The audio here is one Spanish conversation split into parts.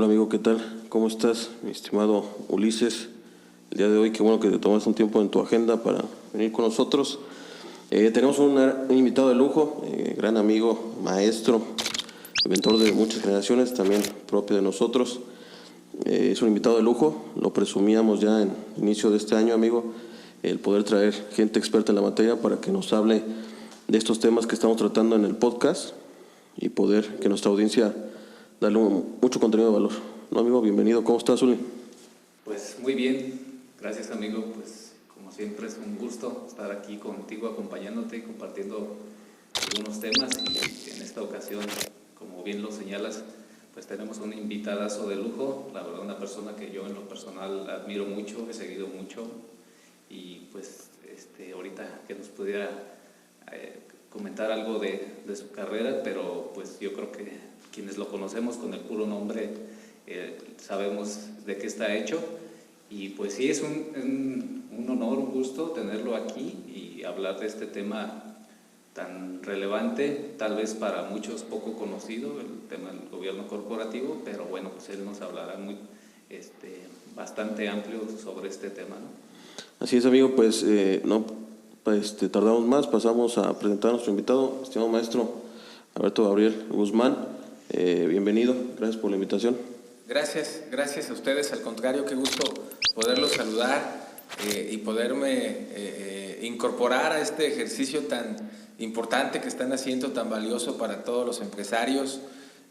Hola amigo, ¿qué tal? ¿Cómo estás, mi estimado Ulises? El día de hoy, qué bueno que te tomas un tiempo en tu agenda para venir con nosotros. Tenemos un invitado de lujo, gran amigo, maestro, inventor de muchas generaciones, también propio de nosotros. Es un invitado de lujo, lo presumíamos ya en inicio de este año, amigo, el poder traer gente experta en la materia para que nos hable de estos temas que estamos tratando en el podcast y poder que nuestra audiencia darle mucho contenido de valor. No, amigo, bienvenido. ¿Cómo estás, Uli? Pues muy bien, gracias amigo. Pues como siempre es un gusto estar aquí contigo, acompañándote y compartiendo algunos temas. Y en esta ocasión, como bien lo señalas, pues tenemos un invitadazo de lujo, la verdad una persona que yo en lo personal admiro mucho, he seguido mucho. Y pues ahorita que nos pudiera comentar algo de su carrera, pero pues yo creo que quienes lo conocemos con el puro nombre sabemos de qué está hecho. Y pues sí, es un honor, un gusto tenerlo aquí y hablar de este tema tan relevante, tal vez para muchos poco conocido, el tema del gobierno corporativo, pero bueno, pues él nos hablará bastante amplio sobre este tema, ¿no? Así es, amigo, pues no tardamos más, pasamos a presentar a nuestro invitado, estimado maestro Alberto Gabriel Guzmán. Bienvenido, gracias por la invitación. Gracias a ustedes, al contrario, qué gusto poderlos saludar y poderme incorporar a este ejercicio tan importante que están haciendo, tan valioso para todos los empresarios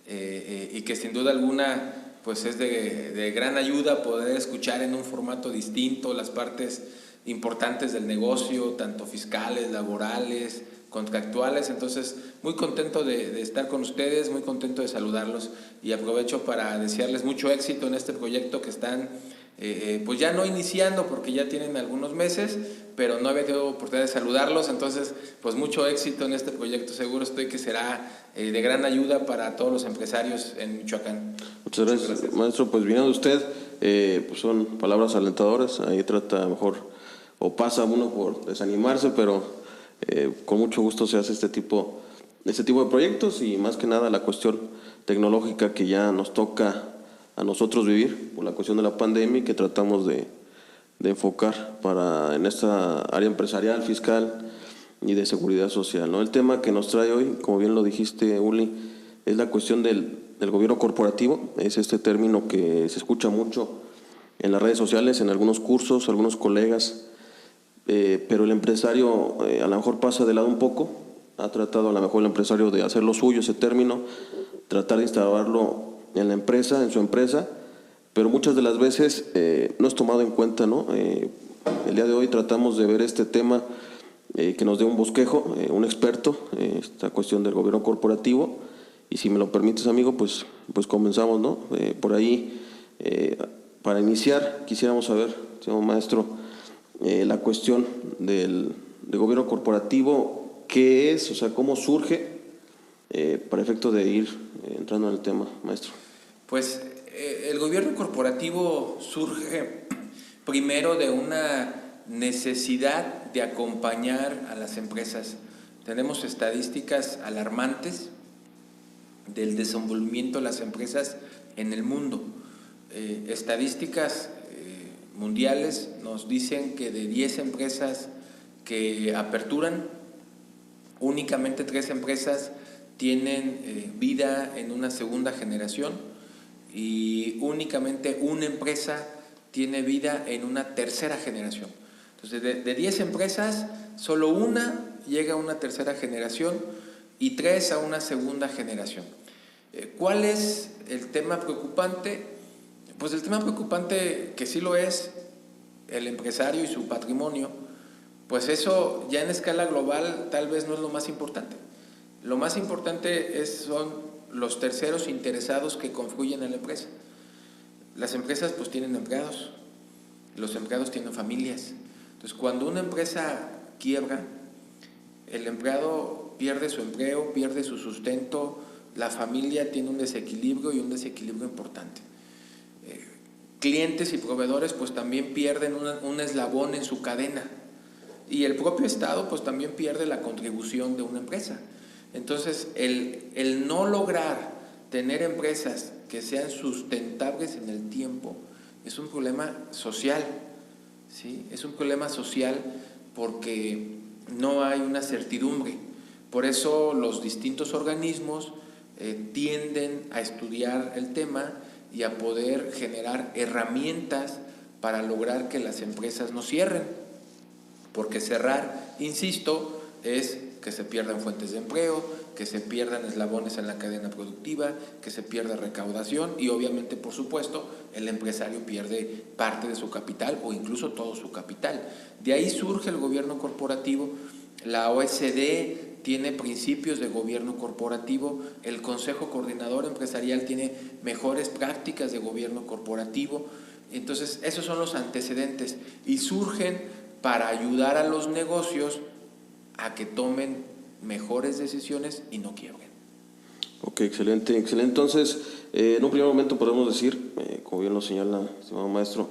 y que sin duda alguna pues es de gran ayuda poder escuchar en un formato distinto las partes importantes del negocio, tanto fiscales, laborales, contractuales. Entonces muy contento de estar con ustedes, muy contento de saludarlos y aprovecho para desearles mucho éxito en este proyecto que están pues ya no iniciando porque ya tienen algunos meses, pero no había tenido oportunidad de saludarlos. Entonces pues mucho éxito en este proyecto, seguro estoy que será de gran ayuda para todos los empresarios en Michoacán. Muchas gracias, maestro. Pues viniendo de usted, pues son palabras alentadoras. Ahí trata mejor, o pasa uno por desanimarse, pero con mucho gusto se hace este tipo de proyectos y más que nada la cuestión tecnológica que ya nos toca a nosotros vivir por la cuestión de la pandemia y que tratamos de enfocar en esta área empresarial, fiscal y de seguridad social, ¿no? El tema que nos trae hoy, como bien lo dijiste, Uli, es la cuestión del gobierno corporativo. Es este término que se escucha mucho en las redes sociales, en algunos cursos, algunos colegas, pero el empresario a lo mejor pasa de lado un poco. Ha tratado a lo mejor el empresario de hacer lo suyo ese término, tratar de instalarlo en la empresa, en su empresa, pero muchas de las veces no es tomado en cuenta, ¿no? El día de hoy tratamos de ver este tema, que nos dé un bosquejo, un experto, esta cuestión del gobierno corporativo. Y si me lo permites, amigo, pues comenzamos, ¿no? Por ahí, para iniciar, quisiéramos saber, señor maestro, la cuestión del gobierno corporativo, ¿qué es? O sea, ¿cómo surge? Para efecto de ir entrando en el tema, maestro. Pues el gobierno corporativo surge primero de una necesidad de acompañar a las empresas. Tenemos estadísticas alarmantes del desenvolvimiento de las empresas en el mundo. Estadísticas mundiales nos dicen que de 10 empresas que aperturan, únicamente 3 empresas tienen vida en una segunda generación y únicamente una empresa tiene vida en una tercera generación. Entonces, de 10 empresas, solo una llega a una tercera generación y 3 a una segunda generación. ¿Cuál es el tema preocupante? Pues el tema preocupante, que sí lo es, el empresario y su patrimonio, pues eso ya en escala global tal vez no es lo más importante. Lo más importante son los terceros interesados que confluyen en la empresa. Las empresas pues tienen empleados, los empleados tienen familias. Entonces cuando una empresa quiebra, el empleado pierde su empleo, pierde su sustento, la familia tiene un desequilibrio y un desequilibrio importante. Clientes y proveedores pues también pierden un eslabón en su cadena y el propio Estado pues también pierde la contribución de una empresa. Entonces el no lograr tener empresas que sean sustentables en el tiempo es un problema social, ¿sí? Es un problema social porque no hay una certidumbre. Por eso los distintos organismos tienden a estudiar el tema y a poder generar herramientas para lograr que las empresas no cierren. Porque cerrar, insisto, es que se pierdan fuentes de empleo, que se pierdan eslabones en la cadena productiva, que se pierda recaudación y obviamente, por supuesto, el empresario pierde parte de su capital o incluso todo su capital. De ahí surge el gobierno corporativo. La OECD tiene principios de gobierno corporativo, el Consejo Coordinador Empresarial tiene mejores prácticas de gobierno corporativo. Entonces, esos son los antecedentes y surgen para ayudar a los negocios a que tomen mejores decisiones y no quiebren. Ok, excelente. Entonces, en un primer momento podemos decir, como bien lo señala el estimado maestro,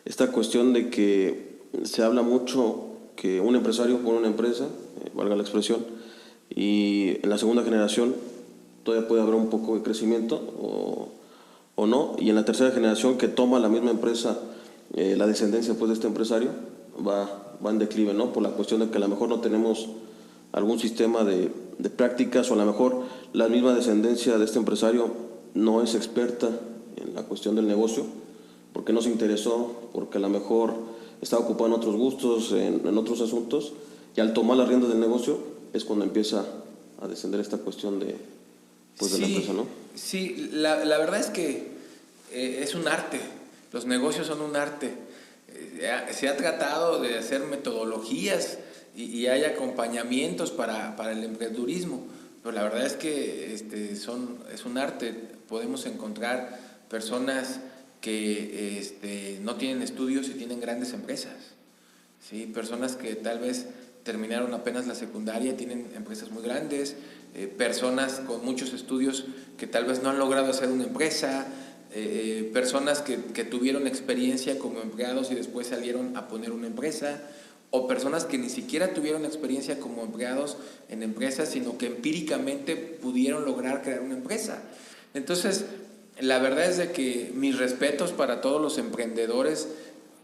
esta cuestión de que se habla mucho que un empresario pone una empresa, valga la expresión, y en la segunda generación todavía puede haber un poco de crecimiento o no, y en la tercera generación que toma la misma empresa, la descendencia pues, de este empresario va en declive, ¿no? Por la cuestión de que a lo mejor no tenemos algún sistema de prácticas o a lo mejor la misma descendencia de este empresario no es experta en la cuestión del negocio porque no se interesó, porque a lo mejor está ocupado en otros gustos, en otros asuntos, y al tomar las riendas del negocio es cuando empieza a descender esta cuestión de la empresa, ¿no? Sí, la verdad es que es un arte, los negocios son un arte. Se ha tratado de hacer metodologías y hay acompañamientos para el emprendedurismo, pero la verdad es que es un arte. Podemos encontrar personas que no tienen estudios y tienen grandes empresas, ¿sí? Personas que tal vez terminaron apenas la secundaria y tienen empresas muy grandes, personas con muchos estudios que tal vez no han logrado hacer una empresa, personas que tuvieron experiencia como empleados y después salieron a poner una empresa, o personas que ni siquiera tuvieron experiencia como empleados en empresas, sino que empíricamente pudieron lograr crear una empresa. Entonces, la verdad es de que mis respetos para todos los emprendedores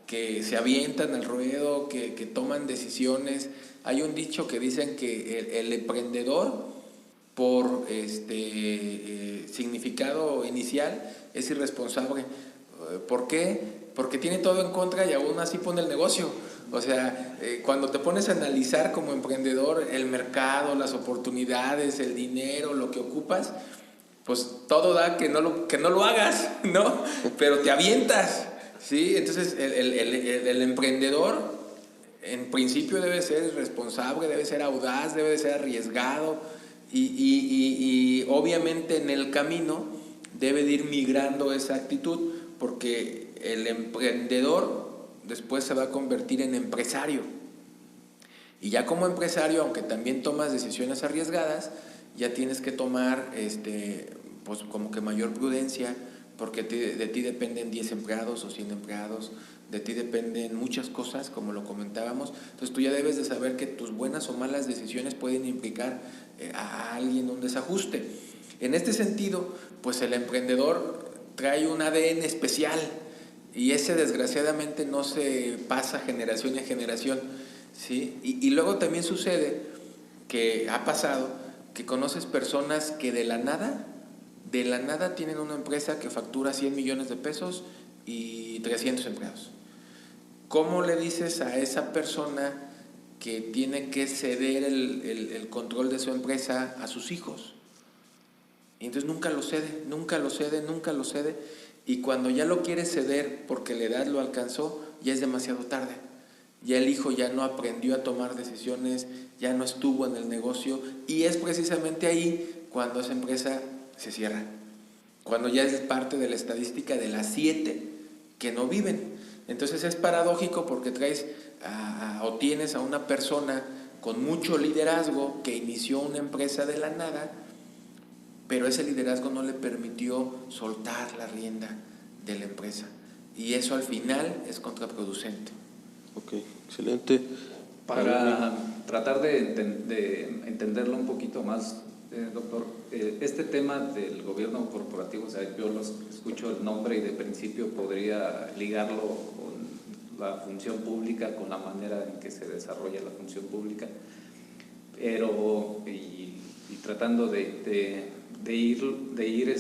que se avientan al ruedo, que toman decisiones. Hay un dicho que dicen que el emprendedor, por significado inicial, es irresponsable. ¿Por qué? Porque tiene todo en contra y aún así pone el negocio. O sea, cuando te pones a analizar como emprendedor el mercado, las oportunidades, el dinero, lo que ocupas, pues todo da que no lo hagas, ¿no? Pero te avientas, ¿sí? Entonces el emprendedor en principio debe ser responsable, debe ser audaz, debe ser arriesgado y obviamente en el camino debe de ir migrando esa actitud, porque el emprendedor después se va a convertir en empresario. Y ya como empresario, aunque también tomas decisiones arriesgadas, ya tienes que tomar pues como que mayor prudencia, porque de ti dependen 10 empleados o 100 empleados, de ti dependen muchas cosas, como lo comentábamos. Entonces tú ya debes de saber que tus buenas o malas decisiones pueden implicar a alguien un desajuste. En este sentido, pues el emprendedor trae un ADN especial y ese desgraciadamente no se pasa generación en generación, ¿sí? Y luego también sucede que ha pasado que conoces personas que de la nada tienen una empresa que factura 100 millones de pesos y 300 empleados. ¿Cómo le dices a esa persona que tiene que ceder el control de su empresa a sus hijos? Y entonces nunca lo cede, y cuando ya lo quiere ceder porque la edad lo alcanzó, ya es demasiado tarde. Ya el hijo ya no aprendió a tomar decisiones, ya no estuvo en el negocio, y es precisamente ahí cuando esa empresa se cierra, cuando ya es parte de la estadística de las 7 que no viven. Entonces es paradójico porque traes o tienes a una persona con mucho liderazgo que inició una empresa de la nada, pero ese liderazgo no le permitió soltar la rienda de la empresa, y eso al final es contraproducente. Ok, excelente. Para tratar de entenderlo un poquito más Doctor, este tema del gobierno corporativo, o sea, yo los escucho el nombre y de principio podría ligarlo con la función pública, con la manera en que se desarrolla la función pública, pero y tratando de ir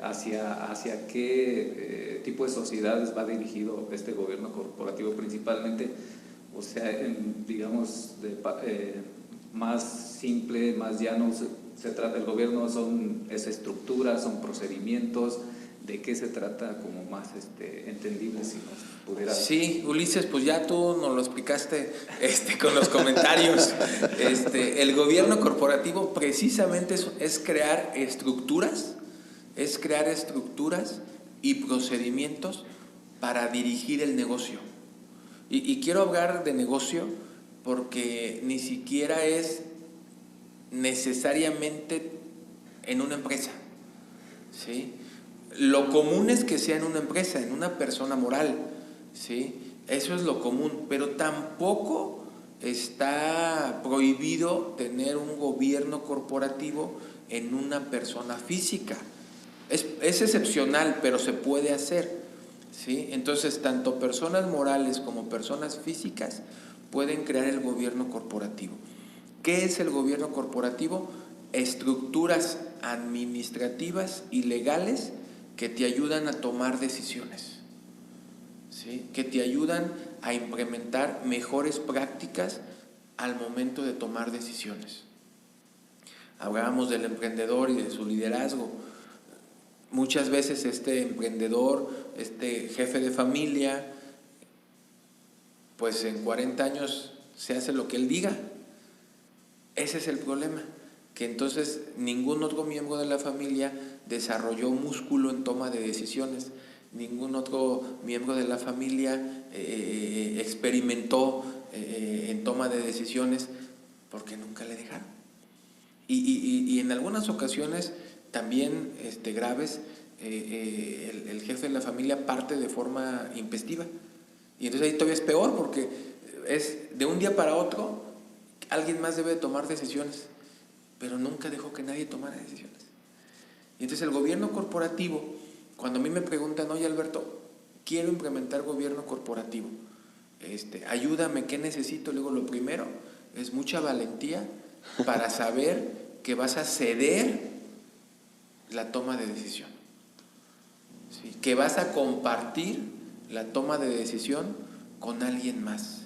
hacia qué tipo de sociedades va dirigido este gobierno corporativo principalmente, o sea, digamos, más simple, más llano. Se trata, el gobierno es estructura, son procedimientos, ¿de qué se trata como más entendible, si nos pudiera? Sí, Ulises, pues ya tú nos lo explicaste con los comentarios. El gobierno corporativo precisamente es crear estructuras, y procedimientos para dirigir el negocio. Y quiero hablar de negocio porque ni siquiera es necesariamente en una empresa, ¿sí? Lo común es que sea en una empresa, en una persona moral, ¿sí? Eso es lo común, pero tampoco está prohibido tener un gobierno corporativo en una persona física. Es excepcional, pero se puede hacer, ¿sí? Entonces, tanto personas morales como personas físicas pueden crear el gobierno corporativo. ¿Qué es el gobierno corporativo? Estructuras administrativas y legales que te ayudan a tomar decisiones, ¿sí? Que te ayudan a implementar mejores prácticas al momento de tomar decisiones. Hablábamos del emprendedor y de su liderazgo. Muchas veces este emprendedor, este jefe de familia, pues en 40 años se hace lo que él diga. Ese es el problema, que entonces ningún otro miembro de la familia desarrolló músculo en toma de decisiones, ningún otro miembro de la familia experimentó en toma de decisiones porque nunca le dejaron. Y en algunas ocasiones también graves, el jefe de la familia parte de forma intempestiva, y entonces ahí todavía es peor porque es de un día para otro. Alguien más debe tomar decisiones, pero nunca dejó que nadie tomara decisiones. Y entonces el gobierno corporativo, cuando a mí me preguntan, oye Alberto, quiero implementar gobierno corporativo, ayúdame, ¿qué necesito? Le digo, lo primero es mucha valentía para saber que vas a ceder la toma de decisión, ¿sí? Que vas a compartir la toma de decisión con alguien más,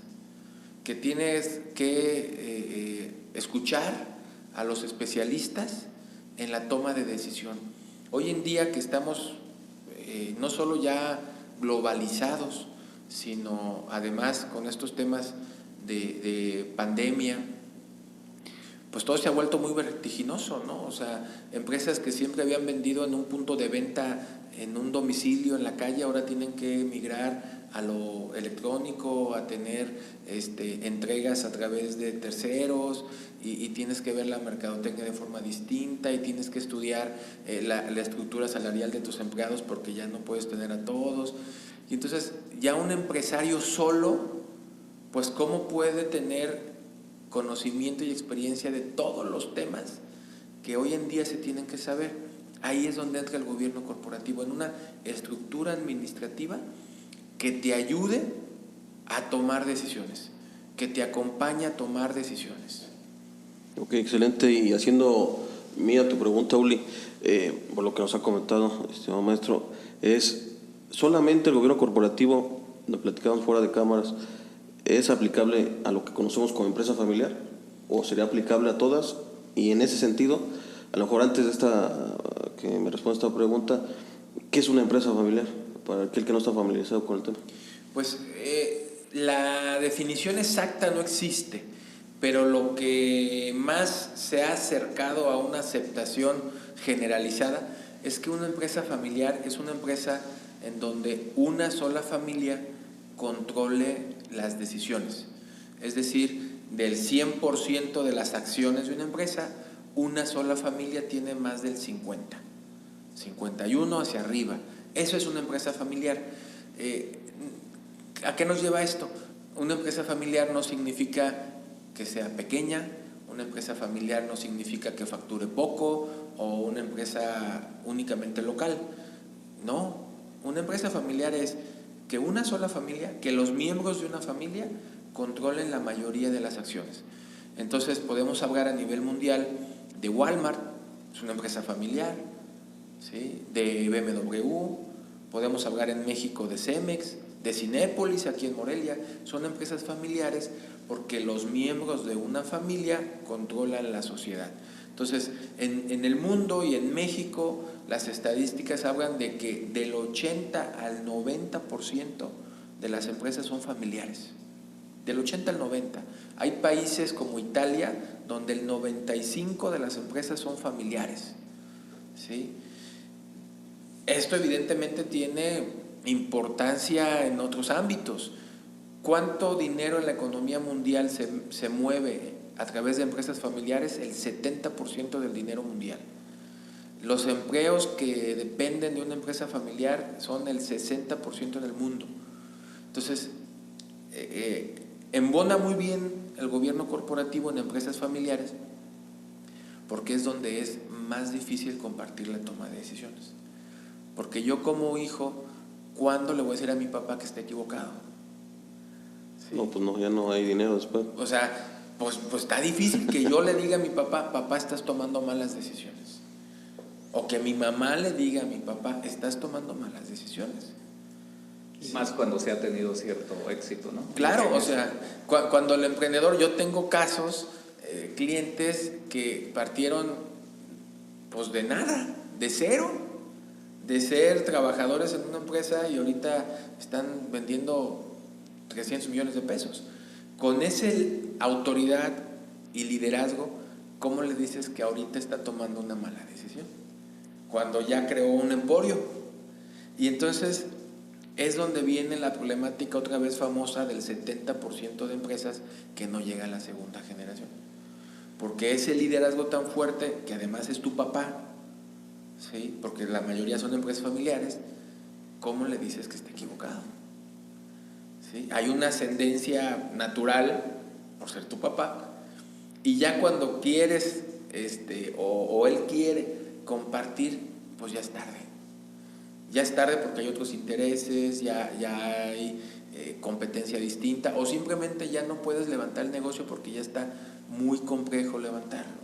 que tienes que escuchar a los especialistas en la toma de decisión. Hoy en día que estamos no solo ya globalizados, sino además con estos temas de pandemia, pues todo se ha vuelto muy vertiginoso, ¿no? O sea, empresas que siempre habían vendido en un punto de venta, en un domicilio, en la calle, ahora tienen que migrar a lo electrónico, a tener entregas a través de terceros, y tienes que ver la mercadotecnia de forma distinta, y tienes que estudiar la estructura salarial de tus empleados porque ya no puedes tener a todos. Y entonces ya un empresario solo, pues ¿cómo puede tener conocimiento y experiencia de todos los temas que hoy en día se tienen que saber? Ahí es donde entra el gobierno corporativo, en una estructura administrativa que te ayude a tomar decisiones, que te acompañe a tomar decisiones. Ok, excelente. Y haciendo mía tu pregunta, Uli, por lo que nos ha comentado, estimado maestro, es solamente el gobierno corporativo, lo platicamos fuera de cámaras, ¿es aplicable a lo que conocemos como empresa familiar o sería aplicable a todas? Y en ese sentido, a lo mejor antes de que me responda esta pregunta, ¿qué es una empresa familiar? Para aquel que no está familiarizado con el tema. Pues la definición exacta no existe, pero lo que más se ha acercado a una aceptación generalizada es que una empresa familiar es una empresa en donde una sola familia controle las decisiones. Es decir, del 100% de las acciones de una empresa, una sola familia tiene más del 50, 51 hacia arriba. Eso es una empresa familiar. ¿A qué nos lleva esto? Una empresa familiar no significa que sea pequeña, una una empresa familiar no significa que facture poco o una empresa únicamente local. No, una empresa familiar es que una sola familia, que los miembros de una familia controlen la mayoría de las acciones. Entonces podemos hablar a nivel mundial de Walmart, es una empresa familiar, ¿sí? De BMW, podemos hablar en México de Cemex, de Cinépolis aquí en Morelia, son empresas familiares porque los miembros de una familia controlan la sociedad. Entonces, en el mundo y en México, las estadísticas hablan de que del 80 al 90% de las empresas son familiares. Del 80 al 90. Hay países como Italia donde el 95% de las empresas son familiares, ¿sí? Esto evidentemente tiene importancia en otros ámbitos. ¿Cuánto dinero en la economía mundial se mueve a través de empresas familiares? El 70% del dinero mundial. Los empleos que dependen de una empresa familiar son el 60% en el mundo. Entonces, embona muy bien el gobierno corporativo en empresas familiares porque es donde es más difícil compartir la toma de decisiones. Porque yo como hijo, ¿cuándo le voy a decir a mi papá que está equivocado? ¿Sí? No, pues no, ya no hay dinero después. O sea, pues está difícil que yo le diga a mi papá, papá, estás tomando malas decisiones. O que mi mamá le diga a mi papá, estás tomando malas decisiones. Sí. Más cuando se ha tenido cierto éxito, ¿no? Claro, o sea, cuando el emprendedor, yo tengo casos, clientes que partieron pues de nada, de cero, de ser trabajadores en una empresa y ahorita están vendiendo 300 millones de pesos. Con esa autoridad y liderazgo, ¿cómo le dices que ahorita está tomando una mala decisión? Cuando ya creó un emporio. Y entonces es donde viene la problemática otra vez famosa del 70% de empresas que no llega a la segunda generación. Porque ese liderazgo tan fuerte, que además es tu papá, ¿sí? Porque la mayoría son empresas familiares, ¿cómo le dices que está equivocado? ¿Sí? Hay una ascendencia natural por ser tu papá, y ya cuando quieres o él quiere compartir, pues ya es tarde. Ya es tarde porque hay otros intereses, ya hay competencia distinta, o simplemente ya no puedes levantar el negocio porque ya está muy complejo levantarlo.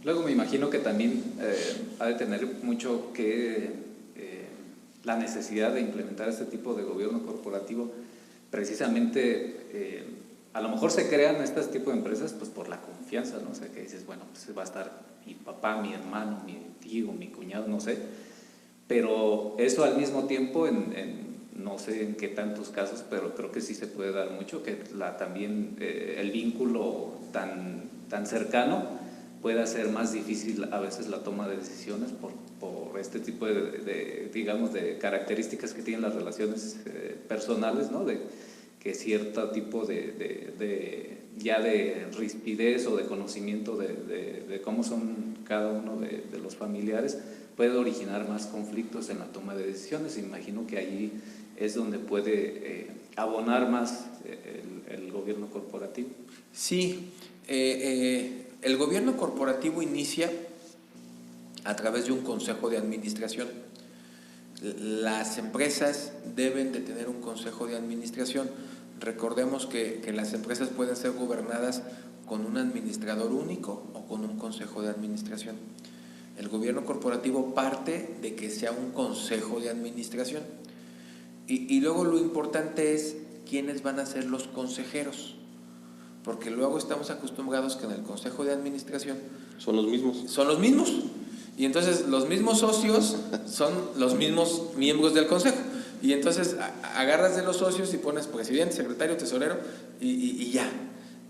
Luego me imagino que también ha de tener mucho que la necesidad de implementar este tipo de gobierno corporativo, precisamente a lo mejor se crean este tipo de empresas pues por la confianza, ¿no? O sea, que dices, bueno, pues va a estar mi papá, mi hermano, mi tío, mi cuñado, no sé, pero eso al mismo tiempo, no sé en qué tantos casos, pero creo que sí se puede dar mucho, que también el vínculo tan cercano puede hacer más difícil a veces la toma de decisiones por este tipo digamos, de características que tienen las relaciones personales, ¿no? De que cierto tipo de rispidez o de conocimiento de cómo son cada uno de los familiares puede originar más conflictos en la toma de decisiones. Imagino que ahí es donde puede abonar más el gobierno corporativo. Sí, el gobierno corporativo inicia a través de un consejo de administración. Las empresas deben de tener un consejo de administración. Recordemos que las empresas pueden ser gobernadas con un administrador único o con un consejo de administración. El gobierno corporativo parte de que sea un consejo de administración. Y luego lo importante es quiénes van a ser los consejeros. Porque luego estamos acostumbrados que en el consejo de administración son los mismos. Son los mismos. Y entonces los mismos socios son los mismos miembros del consejo. Y entonces agarras de los socios y pones presidente, secretario, tesorero y ya.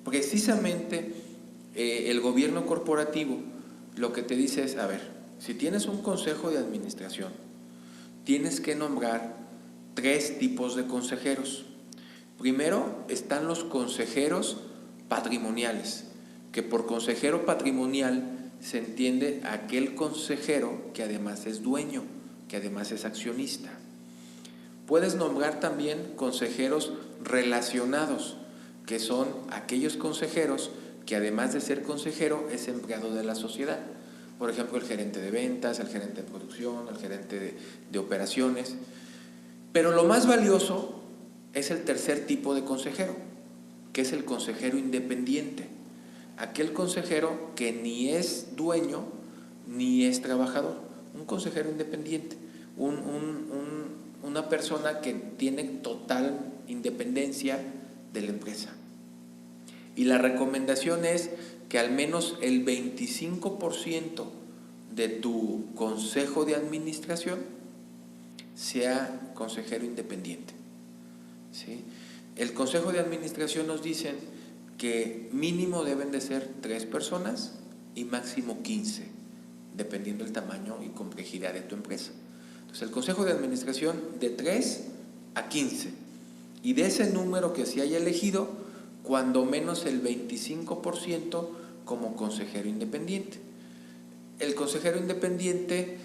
Precisamente el gobierno corporativo lo que te dice es, a ver, si tienes un consejo de administración, tienes que nombrar 3 tipos de consejeros. Primero están los consejeros patrimoniales, que por consejero patrimonial se entiende aquel consejero que además es dueño, que además es accionista. Puedes nombrar también consejeros relacionados, que son aquellos consejeros que además de ser consejero es empleado de la sociedad. Por ejemplo, el gerente de ventas, el gerente de producción, el gerente de operaciones. Pero lo más valioso es el tercer tipo de consejero, que es el consejero independiente. Aquel consejero que ni es dueño ni es trabajador. Un consejero independiente. Una persona que tiene total independencia de la empresa. Y la recomendación es que al menos el 25% de tu consejo de administración sea consejero independiente. ¿Sí? El consejo de administración nos dicen que mínimo deben de ser 3 personas y máximo 15, dependiendo del tamaño y complejidad de tu empresa. Entonces, el consejo de administración de 3 a 15. Y de ese número que se haya elegido, cuando menos el 25% como consejero independiente. El consejero independiente,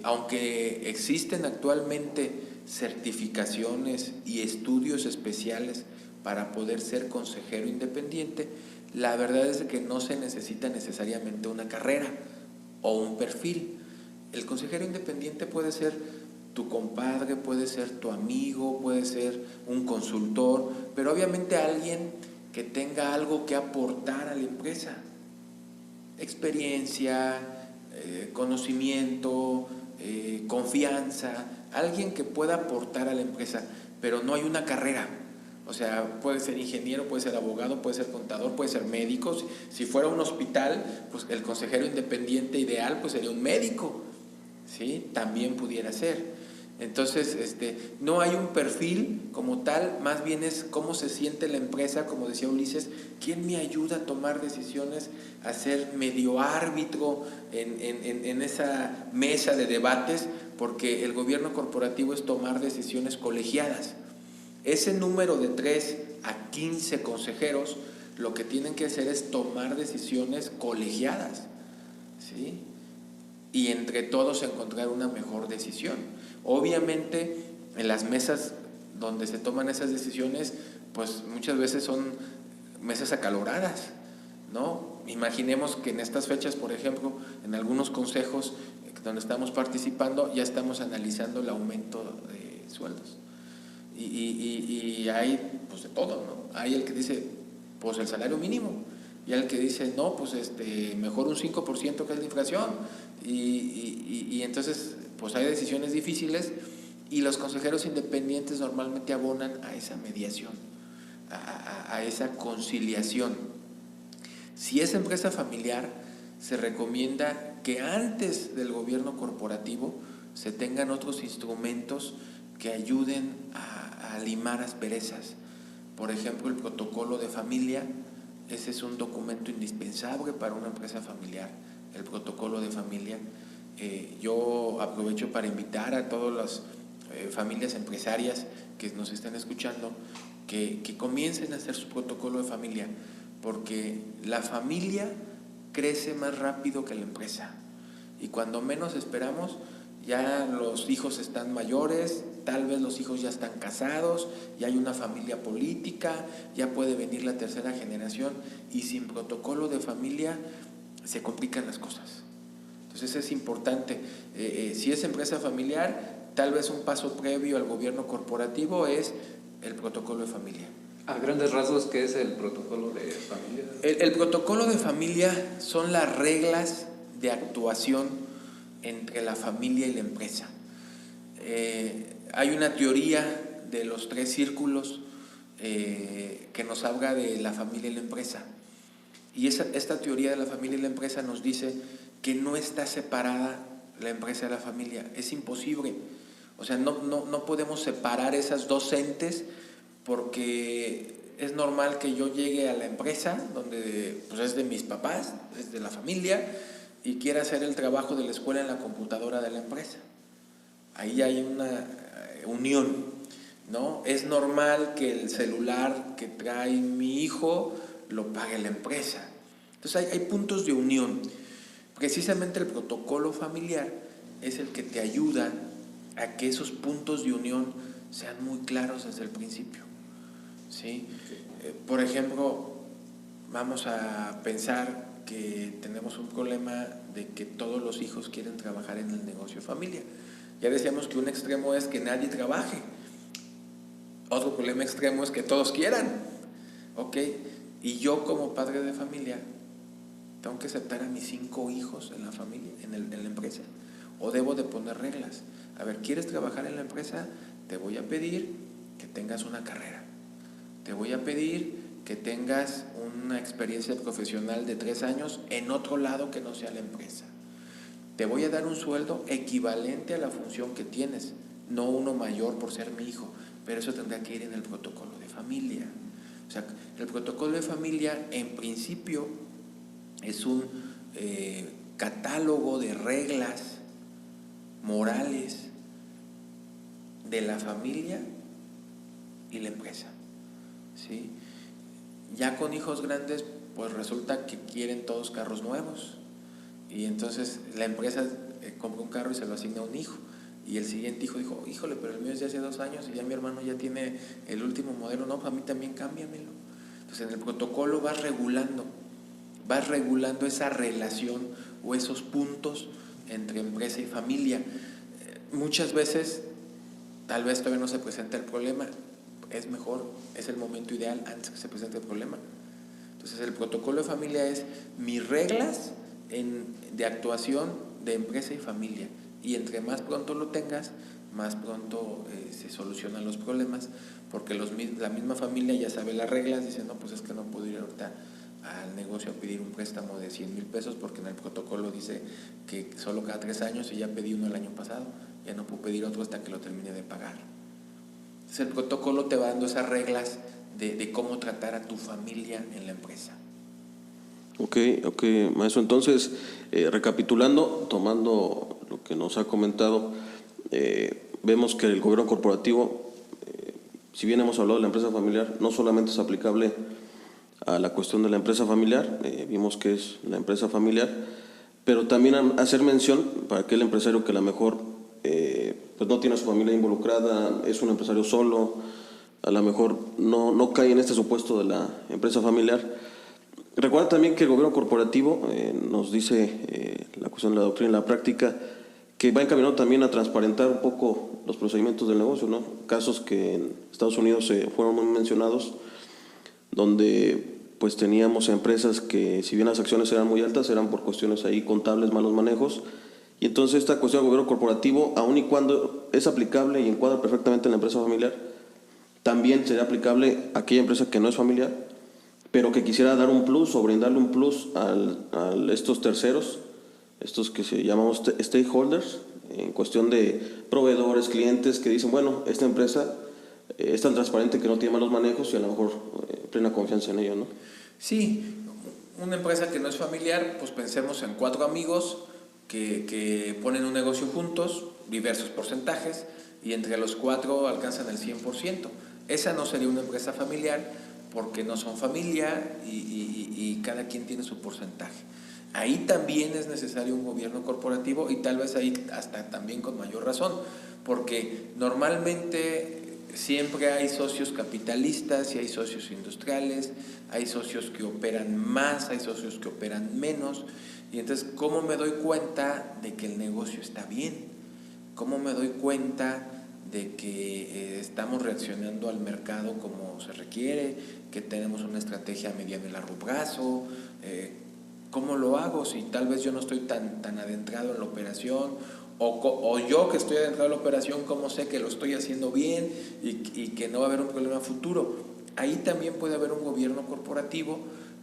aunque existen actualmente certificaciones y estudios especiales para poder ser consejero independiente, la verdad es que no se necesita necesariamente una carrera o un perfil. El consejero independiente puede ser tu compadre, puede ser tu amigo, puede ser un consultor, pero obviamente alguien que tenga algo que aportar a la empresa. Experiencia, conocimiento, confianza, alguien que pueda aportar a la empresa, pero no hay una carrera. O sea, puede ser ingeniero, puede ser abogado, puede ser contador, puede ser médico. Si fuera un hospital, pues el consejero independiente ideal pues sería un médico, ¿sí? También pudiera ser. Entonces, no hay un perfil como tal, más bien es cómo se siente la empresa, como decía Ulises, quién me ayuda a tomar decisiones, a ser medio árbitro en esa mesa de debates, porque el gobierno corporativo es tomar decisiones colegiadas. Ese número de 3 a 15 consejeros lo que tienen que hacer es tomar decisiones colegiadas, ¿sí? Y entre todos encontrar una mejor decisión. Obviamente en las mesas donde se toman esas decisiones, pues muchas veces son mesas acaloradas, ¿no? Imaginemos que en estas fechas, por ejemplo, en algunos consejos donde estamos participando, ya estamos analizando el aumento de sueldos. Y hay pues de todo, ¿no? Hay el que dice, pues el salario mínimo, y hay el que dice, no, pues mejor un 5% que es la inflación, y entonces pues hay decisiones difíciles, y los consejeros independientes normalmente abonan a esa mediación, a esa conciliación. Si es empresa familiar, se recomienda que antes del gobierno corporativo se tengan otros instrumentos que ayuden a limar asperezas. Por ejemplo, el protocolo de familia, ese es un documento indispensable para una empresa familiar, el protocolo de familia. Yo aprovecho para invitar a todas las familias empresarias que nos estén escuchando que comiencen a hacer su protocolo de familia, porque la familia crece más rápido que la empresa, y cuando menos esperamos ya los hijos están mayores, tal vez los hijos ya están casados, ya hay una familia política, ya puede venir la tercera generación, y sin protocolo de familia se complican las cosas. Entonces es importante, si es empresa familiar, tal vez un paso previo al gobierno corporativo es el protocolo de familia. A grandes rasgos, ¿qué es el protocolo de familia? El protocolo de familia son las reglas de actuación entre la familia y la empresa. Hay una teoría de los 3 círculos que nos habla de la familia y la empresa. Y esta teoría de la familia y la empresa nos dice que no está separada la empresa de la familia. Es imposible. O sea, no podemos separar esas dos entes, porque es normal que yo llegue a la empresa, donde pues es de mis papás, es de la familia, y quiera hacer el trabajo de la escuela en la computadora de la empresa. Ahí hay una unión, ¿no? Es normal que el celular que trae mi hijo lo pague la empresa. Entonces hay puntos de unión. Precisamente el protocolo familiar es el que te ayuda a que esos puntos de unión sean muy claros desde el principio, ¿sí? Por ejemplo, vamos a pensar que tenemos un problema de que todos los hijos quieren trabajar en el negocio familia. Ya decíamos que un extremo es que nadie trabaje. Otro problema extremo es que todos quieran, ¿ok? Y yo como padre de familia tengo que aceptar a mis 5 hijos en la familia, en la empresa, o debo de poner reglas. A ver, ¿quieres trabajar en la empresa? Te voy a pedir que tengas una carrera. Te voy a pedir que tengas una experiencia profesional de 3 años en otro lado que no sea la empresa. Te voy a dar un sueldo equivalente a la función que tienes, no uno mayor por ser mi hijo, pero eso tendrá que ir en el protocolo de familia. O sea, el protocolo de familia en principio es un catálogo de reglas morales de la familia y la empresa, ¿sí? Ya con hijos grandes, pues resulta que quieren todos carros nuevos y entonces la empresa compra un carro y se lo asigna a un hijo y el siguiente hijo dijo, híjole, pero el mío es de hace 2 años y ya mi hermano ya tiene el último modelo, no, a mí también cámbiamelo. Entonces en el protocolo vas regulando esa relación o esos puntos entre empresa y familia. Muchas veces tal vez todavía no se presenta el problema, es el momento ideal antes que se presente el problema. Entonces el protocolo de familia es mis reglas de actuación de empresa y familia, y entre más pronto lo tengas, más pronto se solucionan los problemas, porque la misma familia ya sabe las reglas, dice, no, pues es que no puedo ir ahorita al negocio a pedir un préstamo de 100,000 pesos porque en el protocolo dice que solo cada 3 años y ya pedí uno el año pasado, ya no puedo pedir otro hasta que lo termine de pagar. Entonces el protocolo te va dando esas reglas de cómo tratar a tu familia en la empresa. Ok, maestro. Entonces, recapitulando, tomando lo que nos ha comentado, vemos que el gobierno corporativo, si bien hemos hablado de la empresa familiar, no solamente es aplicable a la cuestión de la empresa familiar, vimos que es la empresa familiar, pero también hacer mención para aquel empresario que a lo mejor pues no tiene a su familia involucrada, es un empresario solo, a lo mejor no cae en este supuesto de la empresa familiar. Recuerda también que el gobierno corporativo nos dice la cuestión de la doctrina y la práctica, que va encaminado también a transparentar un poco los procedimientos del negocio, ¿no? Casos que en Estados Unidos fueron muy mencionados, donde pues teníamos empresas que, si bien las acciones eran muy altas, eran por cuestiones ahí contables, malos manejos. Y entonces esta cuestión del gobierno corporativo, aun y cuando es aplicable y encuadra perfectamente en la empresa familiar, también sería aplicable a aquella empresa que no es familiar, pero que quisiera dar un plus o brindarle un plus a estos terceros, estos que se llamamos stakeholders, en cuestión de proveedores, clientes, que dicen, bueno, esta empresa es tan transparente que no tiene malos manejos y a lo mejor plena confianza en ello, ¿no? Sí, una empresa que no es familiar, pues pensemos en 4 amigos que ponen un negocio juntos, diversos porcentajes, y entre los 4 alcanzan el 100%. Esa no sería una empresa familiar porque no son familia y cada quien tiene su porcentaje. Ahí también es necesario un gobierno corporativo y tal vez ahí hasta también con mayor razón, porque normalmente siempre hay socios capitalistas y hay socios industriales, hay socios que operan más, hay socios que operan menos. Y entonces, ¿cómo me doy cuenta de que el negocio está bien? ¿Cómo me doy cuenta de que estamos reaccionando al mercado como se requiere, que tenemos una estrategia a mediano y largo plazo? ¿Cómo lo hago si tal vez yo no estoy tan adentrado en la operación? O yo que estoy adentrado en la operación, ¿cómo sé que lo estoy haciendo bien y que no va a haber un problema futuro? Ahí también puede haber un gobierno corporativo.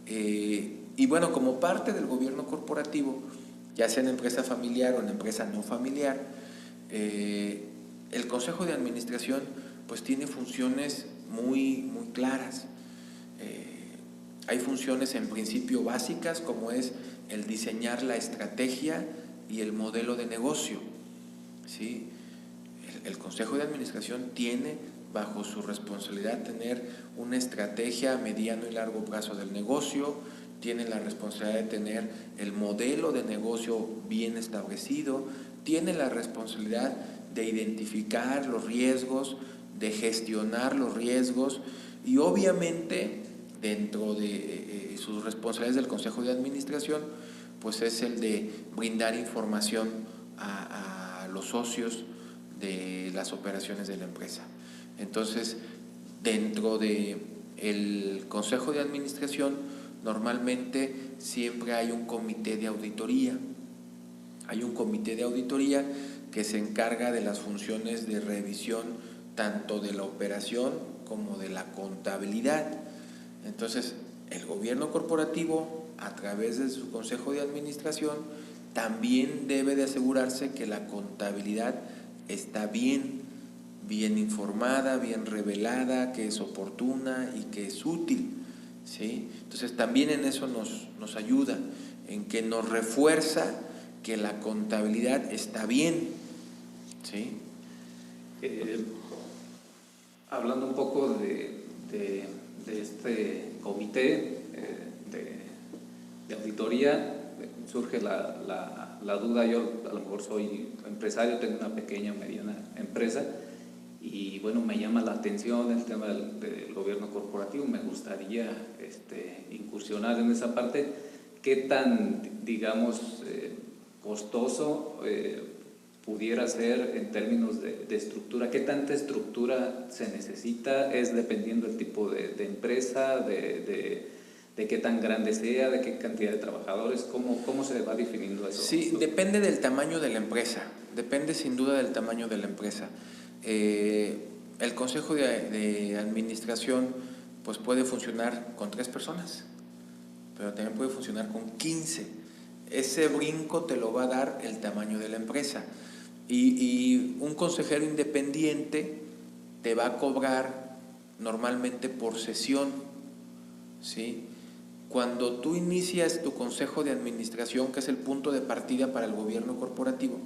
Y bueno, como parte del gobierno corporativo, ya sea en empresa familiar o en empresa no familiar, el consejo de administración pues tiene funciones muy claras. Hay funciones en principio básicas, como es el diseñar la estrategia y el modelo de negocio, ¿sí? El consejo de administración tiene bajo su responsabilidad tener una estrategia a mediano y largo plazo del negocio, tiene la responsabilidad de tener el modelo de negocio bien establecido, tiene la responsabilidad de identificar los riesgos, de gestionar los riesgos y obviamente dentro de sus responsabilidades del Consejo de Administración, pues es el de brindar información a los socios de las operaciones de la empresa. Entonces, dentro de el Consejo de Administración, normalmente siempre hay un comité de auditoría. Hay un comité de auditoría que se encarga de las funciones de revisión tanto de la operación como de la contabilidad. Entonces, el gobierno corporativo, a través de su Consejo de Administración, también debe de asegurarse que la contabilidad está bien informada, bien revelada, que es oportuna y que es útil, ¿sí? Entonces también en eso nos ayuda, en que nos refuerza que la contabilidad está bien, ¿sí? Hablando un poco de este comité de auditoría, surge la duda. Yo a lo mejor soy empresario, tengo una pequeña, mediana empresa, y bueno, me llama la atención el tema del gobierno corporativo. Me gustaría incursionar en esa parte. ¿Qué tan, digamos, costoso pudiera ser en términos de estructura? ¿Qué tanta estructura se necesita? ¿Es dependiendo del tipo de empresa, de qué tan grande sea, de qué cantidad de trabajadores? ¿Cómo se va definiendo eso? Sí, depende del tamaño de la empresa, depende sin duda del tamaño de la empresa. El Consejo de Administración pues puede funcionar con 3 personas, pero también puede funcionar con 15. Ese brinco te lo va a dar el tamaño de la empresa. Y un consejero independiente te va a cobrar normalmente por sesión, ¿sí? Cuando tú inicias tu consejo de administración, que es el punto de partida para el gobierno corporativo,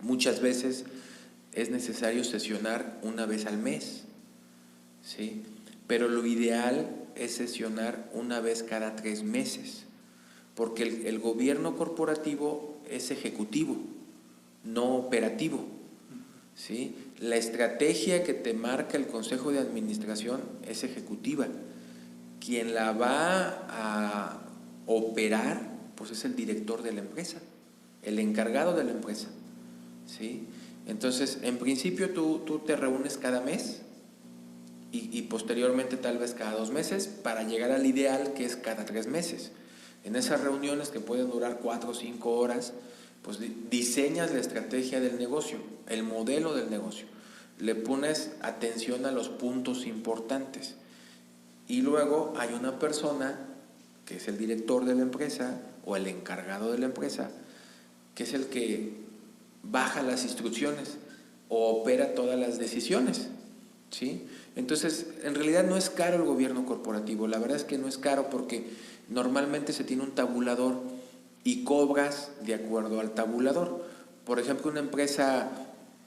muchas veces es necesario sesionar una vez al mes, ¿sí? Pero lo ideal es sesionar una vez cada 3 meses, porque el gobierno corporativo es ejecutivo, no operativo, ¿sí? La estrategia que te marca el Consejo de Administración es ejecutiva. Quien la va a operar, pues es el director de la empresa, el encargado de la empresa, ¿sí? Entonces, en principio tú te reúnes cada mes y posteriormente tal vez cada 2 meses para llegar al ideal, que es cada 3 meses. En esas reuniones, que pueden durar 4 o 5 horas, pues diseñas la estrategia del negocio, el modelo del negocio, le pones atención a los puntos importantes. Y luego hay una persona que es el director de la empresa o el encargado de la empresa, que es el que baja las instrucciones o opera todas las decisiones, ¿sí? Entonces, en realidad no es caro el gobierno corporativo. La verdad es que no es caro, porque normalmente se tiene un tabulador y cobras de acuerdo al tabulador. Por ejemplo, una empresa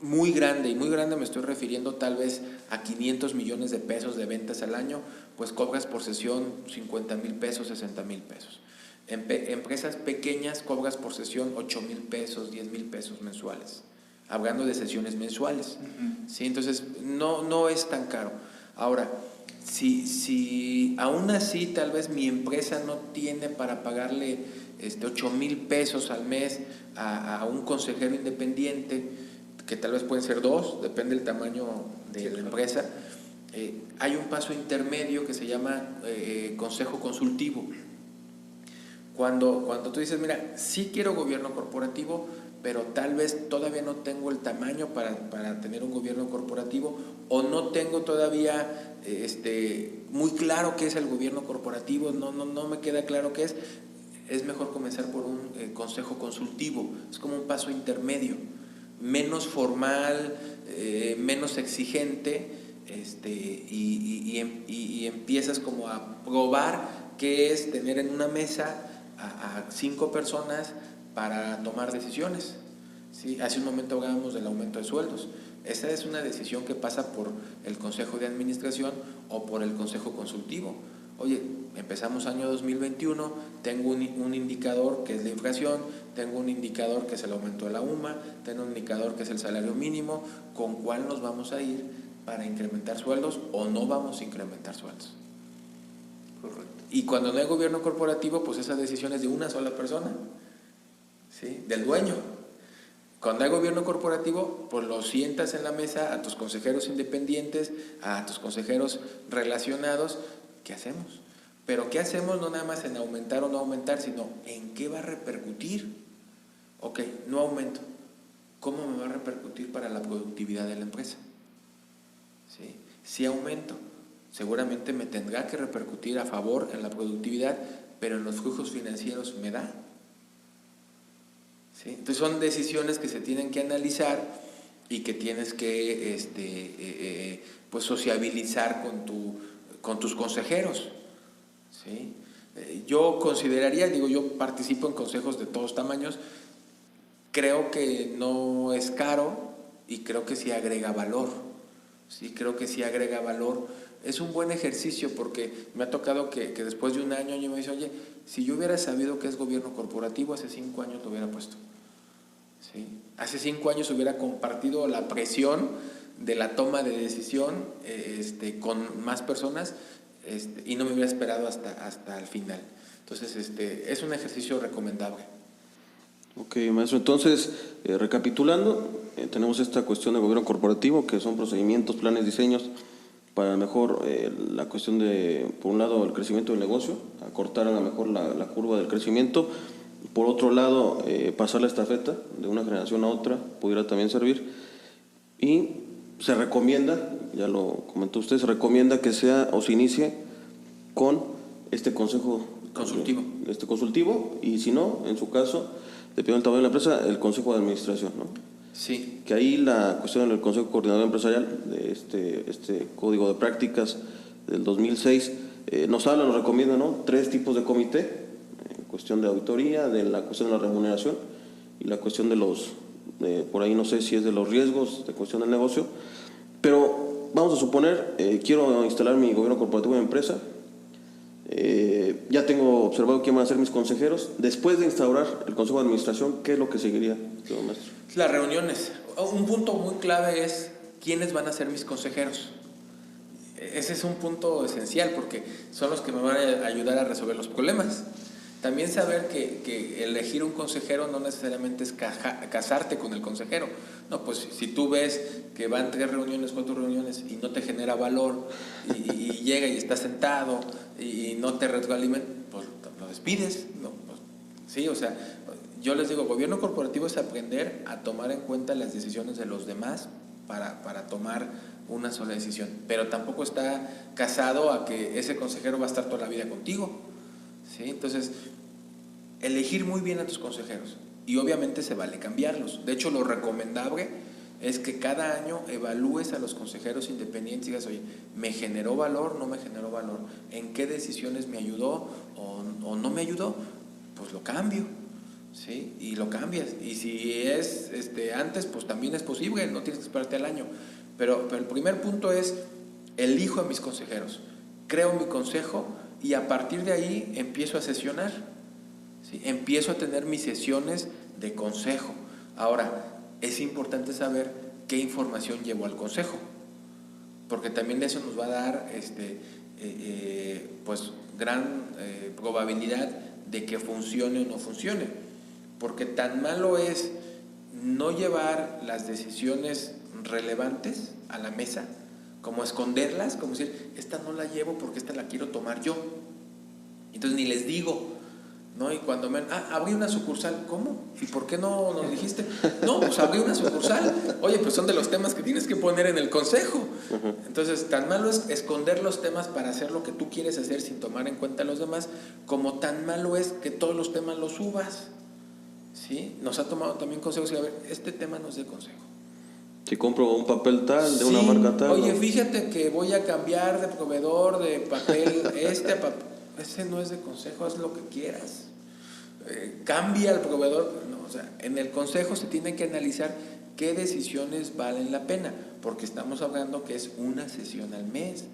muy grande, y muy grande me estoy refiriendo tal vez a 500 millones de pesos de ventas al año, pues cobras por sesión 50,000 pesos, 60,000 pesos. Empresas pequeñas cobras por sesión 8,000 pesos, 10,000 pesos mensuales, hablando de sesiones mensuales, ¿sí? Entonces no es tan caro. Ahora, si aún así tal vez mi empresa no tiene para pagarle 8,000 pesos al mes a un consejero independiente, que tal vez pueden ser 2, depende del tamaño de la empresa, hay un paso intermedio que se llama consejo consultivo. Cuando tú dices, mira, sí quiero gobierno corporativo, pero tal vez todavía no tengo el tamaño para tener un gobierno corporativo, o no tengo todavía muy claro qué es el gobierno corporativo, no me queda claro qué es mejor comenzar por un consejo consultivo. Es como un paso intermedio, menos formal, menos exigente, y empiezas como a probar qué es tener en una mesa a 5 personas para tomar decisiones, ¿sí? Hace un momento hablábamos del aumento de sueldos. Esa es una decisión que pasa por el Consejo de Administración o por el Consejo Consultivo. Oye, empezamos año 2021, tengo un indicador que es la inflación, tengo un indicador que es el aumento de la UMA, tengo un indicador que es el salario mínimo, ¿con cuál nos vamos a ir para incrementar sueldos o no vamos a incrementar sueldos? Correcto. Y cuando no hay gobierno corporativo, pues esa decisión es de una sola persona, ¿sí? Del dueño. Cuando hay gobierno corporativo, pues lo sientas en la mesa a tus consejeros independientes, a tus consejeros relacionados. ¿Qué hacemos? Pero ¿qué hacemos? No nada más en aumentar o no aumentar, sino en qué va a repercutir. Ok, no aumento. ¿Cómo me va a repercutir para la productividad de la empresa? ¿Sí? Si aumento, seguramente me tendrá que repercutir a favor en la productividad, pero en los flujos financieros me da. ¿Sí? Entonces son decisiones que se tienen que analizar y que tienes que pues sociabilizar con tus consejeros. ¿Sí? Yo consideraría, yo participo en consejos de todos tamaños, creo que no es caro y creo que sí agrega valor. Sí, creo que sí agrega valor. Es un buen ejercicio porque me ha tocado que después de un año me dice, oye, si yo hubiera sabido que es gobierno corporativo, hace 5 años lo hubiera puesto. ¿Sí? Hace 5 años hubiera compartido la presión de la toma de decisión con más personas y no me hubiera esperado hasta el final. Entonces, es un ejercicio recomendable. Ok, maestro. Entonces, recapitulando, tenemos esta cuestión de gobierno corporativo, que son procedimientos, planes, diseños, para mejor la cuestión de, por un lado, el crecimiento del negocio, acortar a lo mejor la curva del crecimiento. Por otro lado, pasar la estafeta de una generación a otra pudiera también servir. Y se recomienda, ya lo comentó usted, se recomienda que sea o se inicie con este consejo consultivo, y si no, en su caso, dependiendo del tamaño de la empresa, el consejo de administración, ¿no? Sí. Que ahí la cuestión del consejo coordinador empresarial, de este código de prácticas del 2006, nos recomienda, ¿no?, 3 tipos de comité: cuestión de auditoría, de la cuestión de la remuneración y la cuestión de por ahí no sé si es de los riesgos, de cuestión del negocio. Pero vamos a suponer, quiero instalar mi gobierno corporativo en empresa, ya tengo observado quién van a ser mis consejeros. Después de instaurar el consejo de administración, ¿qué es lo que seguiría, señor maestro? Las reuniones. Un punto muy clave es quiénes van a ser mis consejeros. Ese es un punto esencial porque son los que me van a ayudar a resolver los problemas. También saber que elegir un consejero no necesariamente es casarte con el consejero. No, pues si tú ves que van 3 reuniones, 4 reuniones y no te genera valor y llega y está sentado y no te retroalimenta, pues lo despides. No, pues, sí, o sea, yo les digo, gobierno corporativo es aprender a tomar en cuenta las decisiones de los demás para tomar una sola decisión, pero tampoco está casado a que ese consejero va a estar toda la vida contigo. ¿Sí? Entonces, elegir muy bien a tus consejeros y obviamente se vale cambiarlos. De hecho, lo recomendable es que cada año evalúes a los consejeros independientes y digas, oye, ¿me generó valor? ¿No me generó valor? ¿En qué decisiones me ayudó o no me ayudó? Pues lo cambio, ¿sí? Y lo cambias. Y si es antes, pues también es posible, no tienes que esperarte al año. Pero el primer punto es, elijo a mis consejeros, creo mi consejo y a partir de ahí empiezo a sesionar, ¿sí? Empiezo a tener mis sesiones de consejo. Ahora, es importante saber qué información llevo al consejo, porque también eso nos va a dar pues gran probabilidad de que funcione o no funcione, porque tan malo es no llevar las decisiones relevantes a la mesa, como esconderlas, como decir, esta no la llevo porque esta la quiero tomar yo, entonces ni les digo, ¿no? Y cuando me abrí una sucursal, ¿cómo? ¿Y por qué no nos dijiste? No, pues abrí una sucursal. Oye, pues son de los temas que tienes que poner en el consejo. Entonces, tan malo es esconder los temas para hacer lo que tú quieres hacer sin tomar en cuenta a los demás, como tan malo es que todos los temas los subas, ¿sí? Nos ha tomado también consejos y a ver, este tema no es de consejo. Si compro un papel tal, de una marca tal. Oye, fíjate que voy a cambiar de proveedor de papel a papel. Ese no es de consejo, haz lo que quieras. Cambia el proveedor. No, o sea, en el consejo se tiene que analizar qué decisiones valen la pena, porque estamos hablando que es una sesión al mes.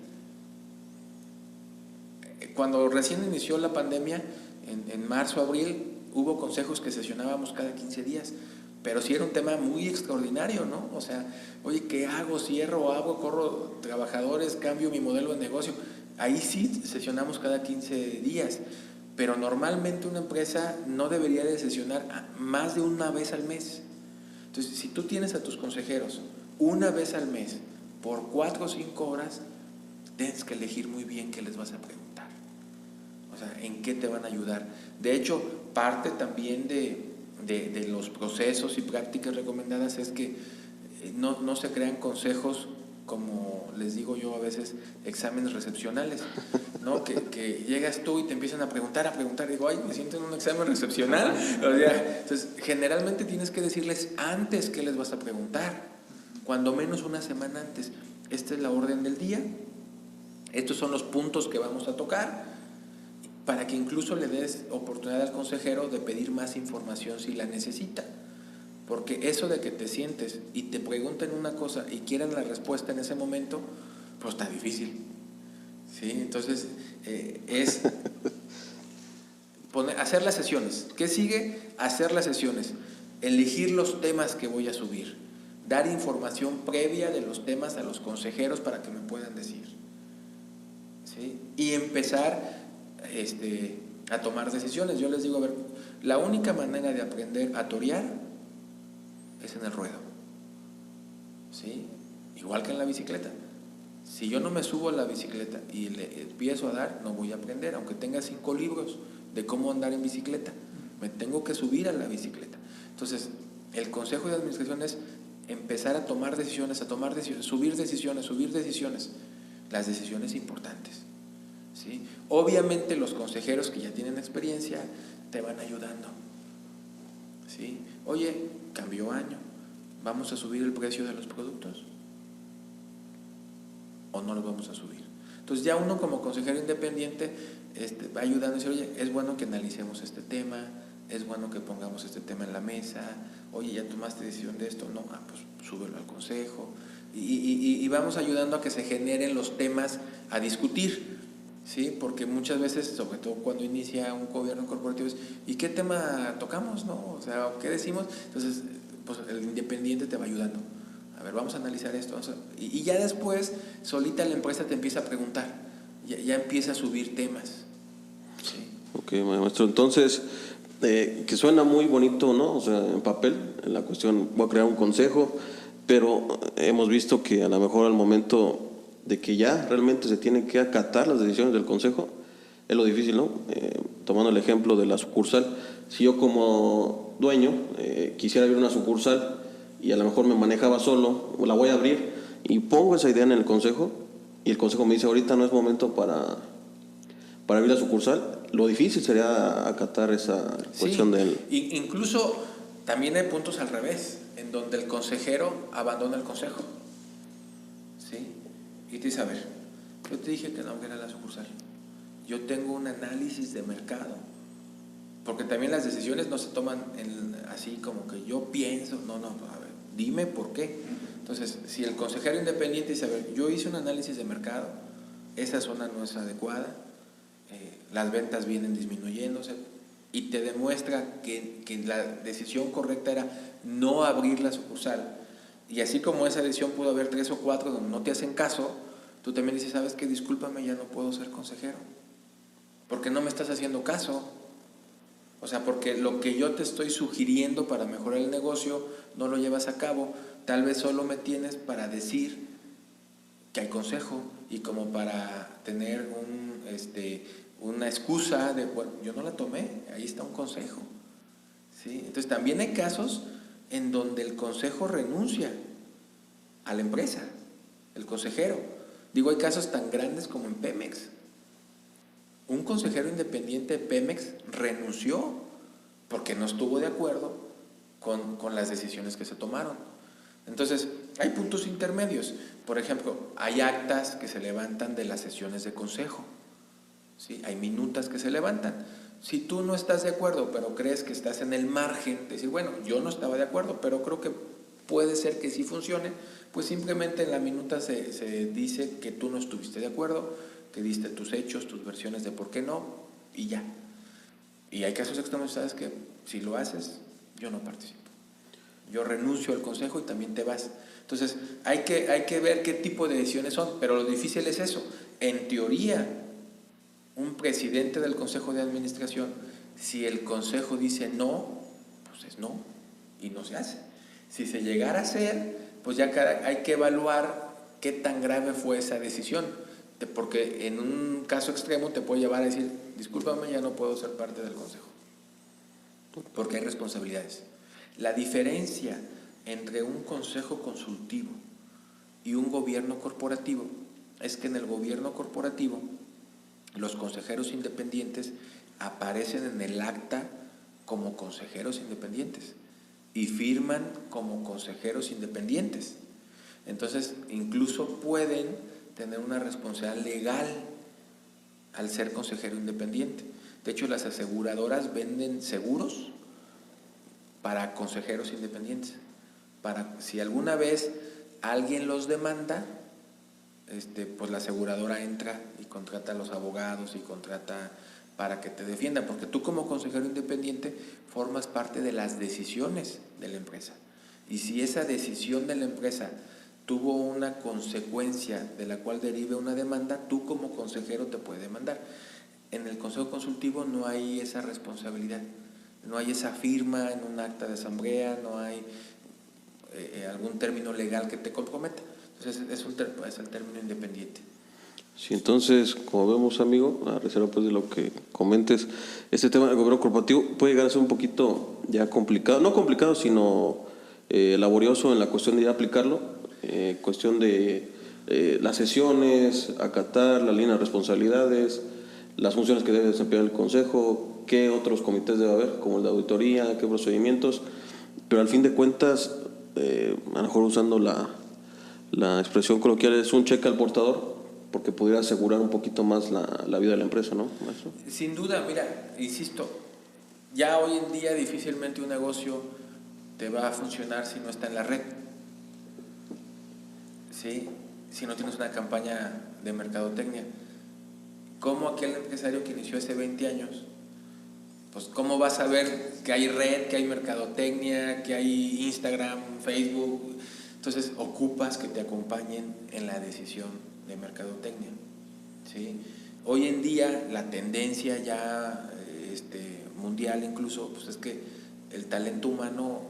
Cuando recién inició la pandemia, en marzo, abril, hubo consejos que sesionábamos cada 15 días. Pero sí era un tema muy extraordinario, ¿no? O sea, oye, ¿qué hago? ¿Cierro, hago, corro trabajadores, cambio mi modelo de negocio? Ahí sí sesionamos cada 15 días, pero normalmente una empresa no debería de sesionar más de una vez al mes. Entonces, si tú tienes a tus consejeros una vez al mes por 4 o 5 horas, tienes que elegir muy bien qué les vas a preguntar. O sea, en qué te van a ayudar. De hecho, parte también de los procesos y prácticas recomendadas es que no se crean consejos, como les digo yo a veces, exámenes recepcionales, ¿no? que llegas tú y te empiezan a preguntar, digo, ay, me siento en un examen recepcional. O sea, entonces, generalmente tienes que decirles antes qué les vas a preguntar, cuando menos una semana antes. Esta es la orden del día, estos son los puntos que vamos a tocar, para que incluso le des oportunidad al consejero de pedir más información si la necesita. Porque eso de que te sientes y te pregunten una cosa y quieran la respuesta en ese momento, pues está difícil. ¿Sí? Entonces, es hacer las sesiones. ¿Qué sigue? Hacer las sesiones. Elegir los temas que voy a subir. Dar información previa de los temas a los consejeros para que me puedan decir. ¿Sí? Y empezar a tomar decisiones. Yo les digo, a ver, la única manera de aprender a torear es en el ruedo, ¿sí? Igual que en la bicicleta. Si yo no me subo a la bicicleta y le empiezo a dar, no voy a aprender, aunque tenga 5 libros de cómo andar en bicicleta. Me tengo que subir a la bicicleta. Entonces, el consejo de administración es empezar a tomar decisiones, subir decisiones, las decisiones importantes, ¿sí? Obviamente los consejeros que ya tienen experiencia te van ayudando, ¿sí? Oye, cambió año, ¿vamos a subir el precio de los productos? ¿O no los vamos a subir? Entonces ya uno como consejero independiente va ayudando y dice, oye, es bueno que analicemos este tema, es bueno que pongamos este tema en la mesa, oye, ¿ya tomaste decisión de esto? No, pues súbelo al consejo. Y vamos ayudando a que se generen los temas a discutir, ¿sí? Porque muchas veces, sobre todo cuando inicia un gobierno corporativo, es ¿y qué tema tocamos? ¿No? O sea, ¿qué decimos? Entonces, pues el independiente te va ayudando. A ver, vamos a analizar esto. Y ya después, solita la empresa te empieza a preguntar, ya empieza a subir temas. ¿Sí? Ok, maestro. Entonces, que suena muy bonito, ¿no? O sea, en papel, en la cuestión, voy a crear un consejo, pero hemos visto que a lo mejor al momento de que ya realmente se tienen que acatar las decisiones del consejo, es lo difícil, ¿no? Tomando el ejemplo de la sucursal, si yo como dueño quisiera abrir una sucursal y a lo mejor me manejaba solo, la voy a abrir y pongo esa idea en el consejo y el consejo me dice, ahorita no es momento para abrir la sucursal, lo difícil sería acatar esa cuestión de él. Incluso también hay puntos al revés, en donde el consejero abandona el consejo, ¿sí? Y te dice, a ver, yo te dije que no abriera la sucursal, yo tengo un análisis de mercado, porque también las decisiones no se toman así como que yo pienso, no, a ver, dime por qué. Entonces, si el consejero independiente dice, a ver, yo hice un análisis de mercado, esa zona no es adecuada, las ventas vienen disminuyéndose, y te demuestra que la decisión correcta era no abrir la sucursal, y así como esa decisión pudo haber 3 o 4 donde no te hacen caso, tú también dices, ¿sabes qué? Discúlpame, ya no puedo ser consejero, porque no me estás haciendo caso. O sea, porque lo que yo te estoy sugiriendo para mejorar el negocio no lo llevas a cabo, tal vez solo me tienes para decir que hay consejo y como para tener una excusa de, bueno, yo no la tomé, ahí está un consejo, ¿sí? Entonces también hay casos en donde el consejo renuncia a la empresa, el consejero. Digo, hay casos tan grandes como en Pemex. Un consejero independiente de Pemex renunció porque no estuvo de acuerdo con las decisiones que se tomaron. Entonces, hay puntos intermedios. Por ejemplo, hay actas que se levantan de las sesiones de consejo, ¿sí? Hay minutas que se levantan. Si tú no estás de acuerdo, pero crees que estás en el margen de decir, bueno, yo no estaba de acuerdo, pero creo que puede ser que sí funcione, pues simplemente en la minuta se dice que tú no estuviste de acuerdo, que diste tus hechos, tus versiones de por qué no, y ya. Y hay casos extremos, sabes que si lo haces, yo no participo. yo renuncio al consejo y también te vas. Entonces, hay que ver qué tipo de decisiones son, pero lo difícil es eso. En teoría, un presidente del consejo de administración, si el consejo dice no, pues es no y no se hace. Si se llegara a hacer, pues ya hay que evaluar qué tan grave fue esa decisión, porque en un caso extremo te puede llevar a decir, discúlpame, ya no puedo ser parte del consejo, porque hay responsabilidades. La diferencia entre un consejo consultivo y un gobierno corporativo es que en el gobierno corporativo los consejeros independientes aparecen en el acta como consejeros independientes y firman como consejeros independientes. Entonces, incluso pueden tener una responsabilidad legal al ser consejero independiente. De hecho, las aseguradoras venden seguros para consejeros independientes. Para si alguna vez alguien los demanda, pues la aseguradora entra y contrata a los abogados y contrata para que te defiendan, porque tú como consejero independiente formas parte de las decisiones de la empresa. Y si esa decisión de la empresa tuvo una consecuencia de la cual derive una demanda, tú como consejero te puedes demandar. En el consejo consultivo no hay esa responsabilidad, no hay esa firma en un acta de asamblea, no hay algún término legal que te comprometa. Entonces es el término independiente. Sí, entonces, como vemos, amigo, a reserva pues de lo que comentes, este tema del gobierno corporativo puede llegar a ser un poquito ya complicado, no complicado, sino laborioso en la cuestión de ya aplicarlo, cuestión de las sesiones, acatar la línea de responsabilidades, las funciones que debe desempeñar el consejo, qué otros comités debe haber, como el de auditoría, qué procedimientos, pero al fin de cuentas, a lo mejor usando la expresión coloquial, es un cheque al portador, porque pudiera asegurar un poquito más la vida de la empresa, ¿no, maestro? Sin duda, mira, insisto, ya hoy en día difícilmente un negocio te va a funcionar si no está en la red, ¿sí? Si no tienes una campaña de mercadotecnia. ¿Cómo aquel empresario que inició hace 20 años? Pues ¿cómo vas a ver que hay red, que hay mercadotecnia, que hay Instagram, Facebook? Entonces ocupas que te acompañen en la decisión de mercadotecnia, ¿sí? Hoy en día la tendencia ya mundial incluso, pues es que el talento humano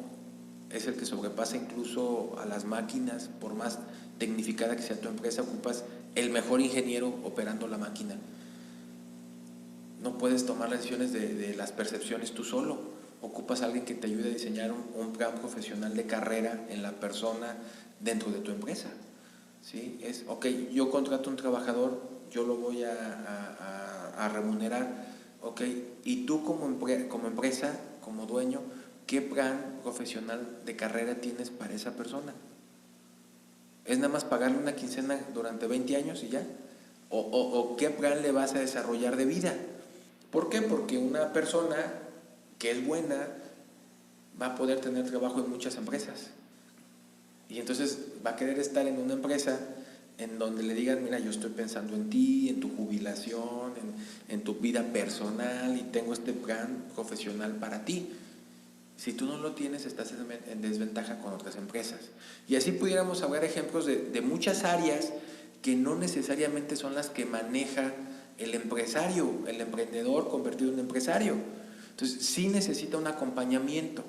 es el que sobrepasa incluso a las máquinas. Por más tecnificada que sea tu empresa, ocupas el mejor ingeniero operando la máquina. No puedes tomar las decisiones de las percepciones tú solo. Ocupas a alguien que te ayude a diseñar un plan profesional de carrera en la persona dentro de tu empresa, ¿sí? Es, ok, yo contrato un trabajador, yo lo voy a remunerar, ok, y tú como empresa, como dueño, ¿qué plan profesional de carrera tienes para esa persona? ¿Es nada más pagarle una quincena durante 20 años y ya? ¿O qué plan le vas a desarrollar de vida? ¿Por qué? Porque una persona que es buena va a poder tener trabajo en muchas empresas. Y entonces va a querer estar en una empresa en donde le digan, mira, yo estoy pensando en ti, en tu jubilación, en tu vida personal y tengo este plan profesional para ti. Si tú no lo tienes, estás en desventaja con otras empresas. Y así pudiéramos hablar ejemplos de muchas áreas que no necesariamente son las que maneja el empresario, el emprendedor convertido en empresario. Entonces, sí necesita un acompañamiento.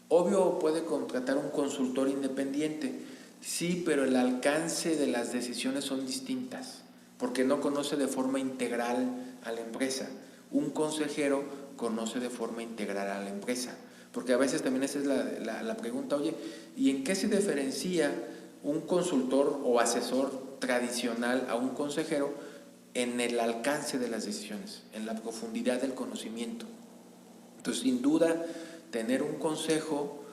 Obvio, puede contratar un consultor independiente, sí, pero el alcance de las decisiones son distintas, porque no conoce de forma integral a la empresa. Un consejero conoce de forma integral a la empresa, porque a veces también esa es la pregunta, oye, ¿y en qué se diferencia un consultor o asesor tradicional a un consejero? En el alcance de las decisiones, en la profundidad del conocimiento. Entonces, sin duda, tener un consejo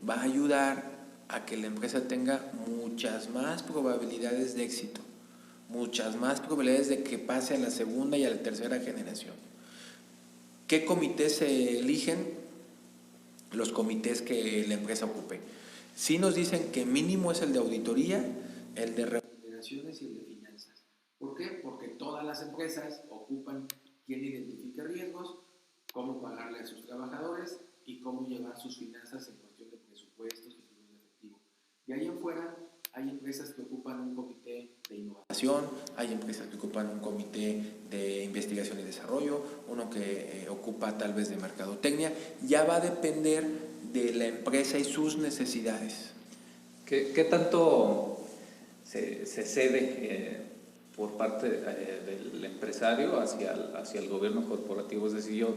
va a ayudar a que la empresa tenga muchas más probabilidades de éxito, muchas más probabilidades de que pase a la segunda y a la tercera generación. ¿Qué comités se eligen? Los comités que la empresa ocupe. Sí nos dicen que mínimo es el de auditoría, el de remuneraciones y el de finanzas. ¿Por qué? Porque todas las empresas ocupan quién identifica riesgos, cómo pagarle a sus trabajadores y cómo llevar sus finanzas en cuestión de presupuesto De ahí en fuera hay empresas que ocupan un comité de innovación, hay empresas que ocupan un comité de investigación y desarrollo, uno que ocupa tal vez de mercadotecnia. Ya va a depender de la empresa y sus necesidades. ¿Qué tanto se cede por parte del empresario hacia el gobierno corporativo? Es decir, yo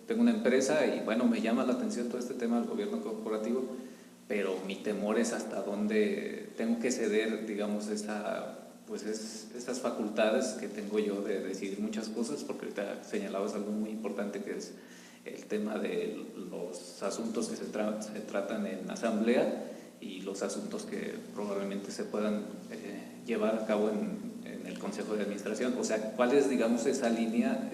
tengo una empresa y bueno, me llama la atención todo este tema del gobierno corporativo, pero mi temor es hasta dónde tengo que ceder, digamos, esas facultades que tengo yo de decidir muchas cosas, porque ahorita señalabas algo muy importante que es el tema de los asuntos que se tratan en asamblea y los asuntos que probablemente se puedan llevar a cabo en el Consejo de Administración. O sea, ¿cuál es, digamos, esa línea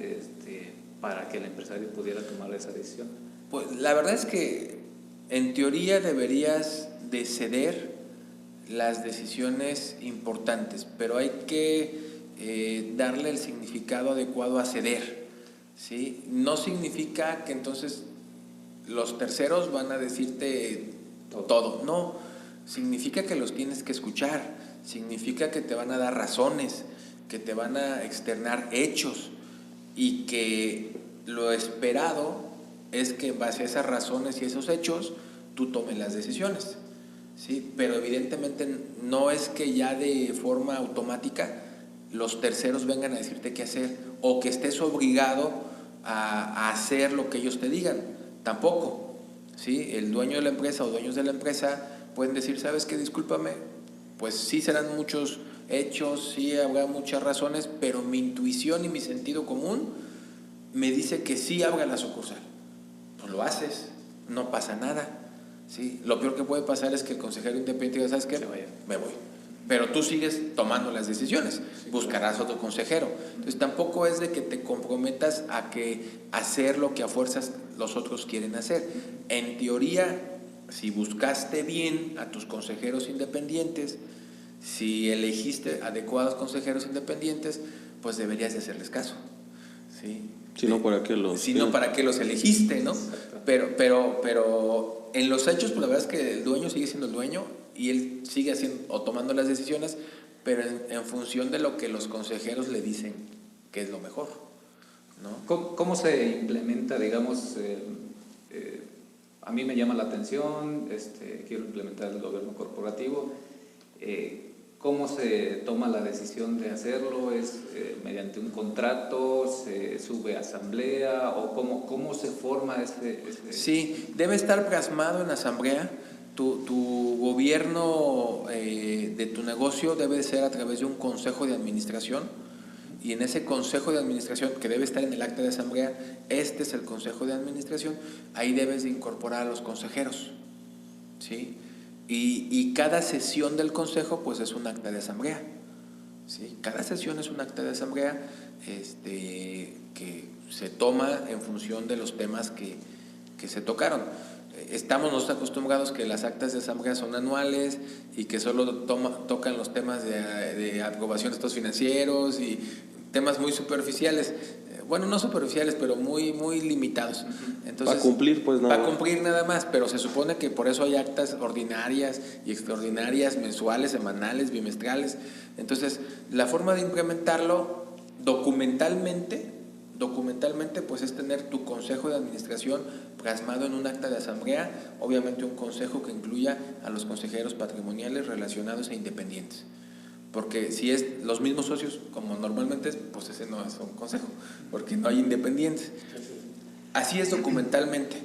para que el empresario pudiera tomar esa decisión? Pues la verdad es que en teoría deberías de ceder las decisiones importantes, pero hay que darle el significado adecuado a ceder, ¿sí? No significa que entonces los terceros van a decirte todo, no, significa que los tienes que escuchar, significa que te van a dar razones, que te van a externar hechos y que lo esperado es que en base a esas razones y esos hechos tú tomes las decisiones, ¿sí? Pero evidentemente no es que ya de forma automática los terceros vengan a decirte qué hacer o que estés obligado a hacer lo que ellos te digan, tampoco, ¿sí? El dueño de la empresa o dueños de la empresa pueden decir, ¿sabes qué? Discúlpame, pues sí serán muchos hechos, sí habrá muchas razones, pero mi intuición y mi sentido común me dice que sí abra la sucursal. Pues lo haces, no pasa nada, ¿sí? Lo peor que puede pasar es que el consejero independiente diga, ¿sabes qué? Me voy. Pero tú sigues tomando las decisiones, buscarás otro consejero. Entonces tampoco es de que te comprometas a hacer lo que a fuerzas los otros quieren hacer. En teoría, si buscaste bien a tus consejeros independientes, si elegiste adecuados consejeros independientes, pues deberías de hacerles caso, ¿sí? Si no, ¿para qué los elegiste, ¿no? Pero en los hechos, pues la verdad es que el dueño sigue siendo el dueño y él sigue haciendo o tomando las decisiones, pero en función de lo que los consejeros le dicen que es lo mejor, ¿no? ¿Cómo se implementa, digamos, a mí me llama la atención, quiero implementar el gobierno corporativo, ¿cómo se toma la decisión de hacerlo? ¿Es mediante un contrato? ¿Se sube a asamblea? ¿O cómo se forma ese? Sí, debe estar plasmado en asamblea. Tu gobierno de tu negocio debe ser a través de un consejo de administración, y en ese consejo de administración, que debe estar en el acta de asamblea, este es el consejo de administración, ahí debes de incorporar a los consejeros, ¿sí? Y cada sesión del consejo pues es un acta de asamblea, ¿sí? Cada sesión es un acta de asamblea que se toma en función de los temas que se tocaron. Estamos nosotros acostumbrados que las actas de asamblea son anuales y que solo tocan los temas de aprobación de estados financieros y temas muy superficiales. Bueno, no superficiales, pero muy, muy limitados. Entonces, para cumplir, pues nada. Para cumplir nada más, pero se supone que por eso hay actas ordinarias y extraordinarias, mensuales, semanales, bimestrales. Entonces, la forma de implementarlo documentalmente, pues es tener tu consejo de administración plasmado en un acta de asamblea, obviamente un consejo que incluya a los consejeros patrimoniales relacionados e independientes. Porque si es los mismos socios, como normalmente es, pues ese no es un consejo, porque no hay independientes. Así es documentalmente.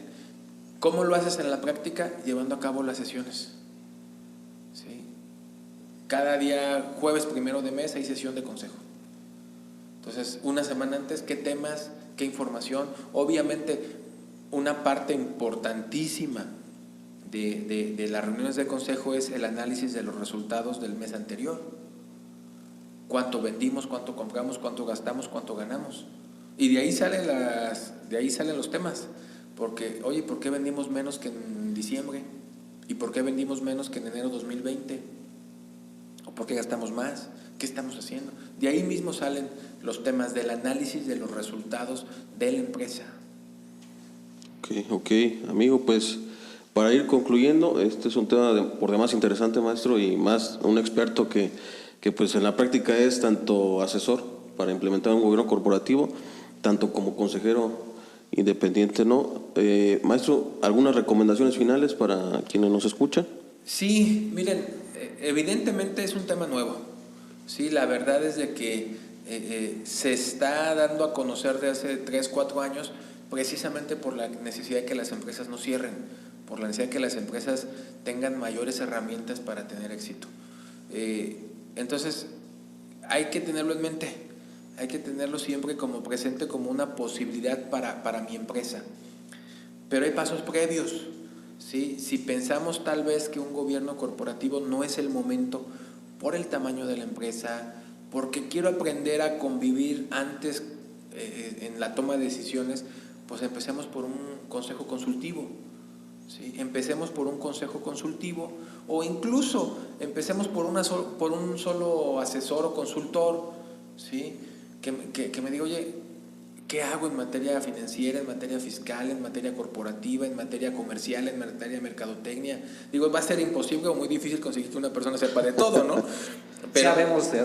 ¿Cómo lo haces en la práctica? Llevando a cabo las sesiones, ¿sí? Cada día, jueves 1 de mes, hay sesión de consejo. Entonces, una semana antes, ¿qué temas, qué información? Obviamente, una parte importantísima de las reuniones de consejo es el análisis de los resultados del mes anterior. Cuánto vendimos, cuánto compramos, cuánto gastamos, cuánto ganamos. Y de ahí salen los temas. Porque, oye, ¿por qué vendimos menos que en diciembre? ¿Y por qué vendimos menos que en enero 2020? ¿O por qué gastamos más? ¿Qué estamos haciendo? De ahí mismo salen los temas del análisis de los resultados de la empresa. Ok, amigo, pues para ir concluyendo, este es un tema por demás interesante, maestro, y más un experto que pues en la práctica es tanto asesor para implementar un gobierno corporativo, tanto como consejero independiente, ¿no? Maestro, ¿algunas recomendaciones finales para quienes nos escuchan? Sí, miren, evidentemente es un tema nuevo. Sí, la verdad es de que se está dando a conocer de hace 3, 4 años precisamente por la necesidad de que las empresas no cierren, por la necesidad de que las empresas tengan mayores herramientas para tener éxito. Entonces, hay que tenerlo en mente, hay que tenerlo siempre como presente, como una posibilidad para mi empresa. Pero hay pasos previos, ¿sí? Si pensamos tal vez que un gobierno corporativo no es el momento por el tamaño de la empresa, porque quiero aprender a convivir antes en la toma de decisiones, pues empecemos por un consejo consultivo. ¿Sí? Empecemos por un consejo consultivo o incluso empecemos por un solo asesor o consultor, ¿sí? que me diga, oye, ¿qué hago en materia financiera, en materia fiscal, en materia corporativa, en materia comercial, en materia de mercadotecnia? Digo, va a ser imposible o muy difícil conseguir que una persona sepa de todo, ¿no? Pero, sabemos de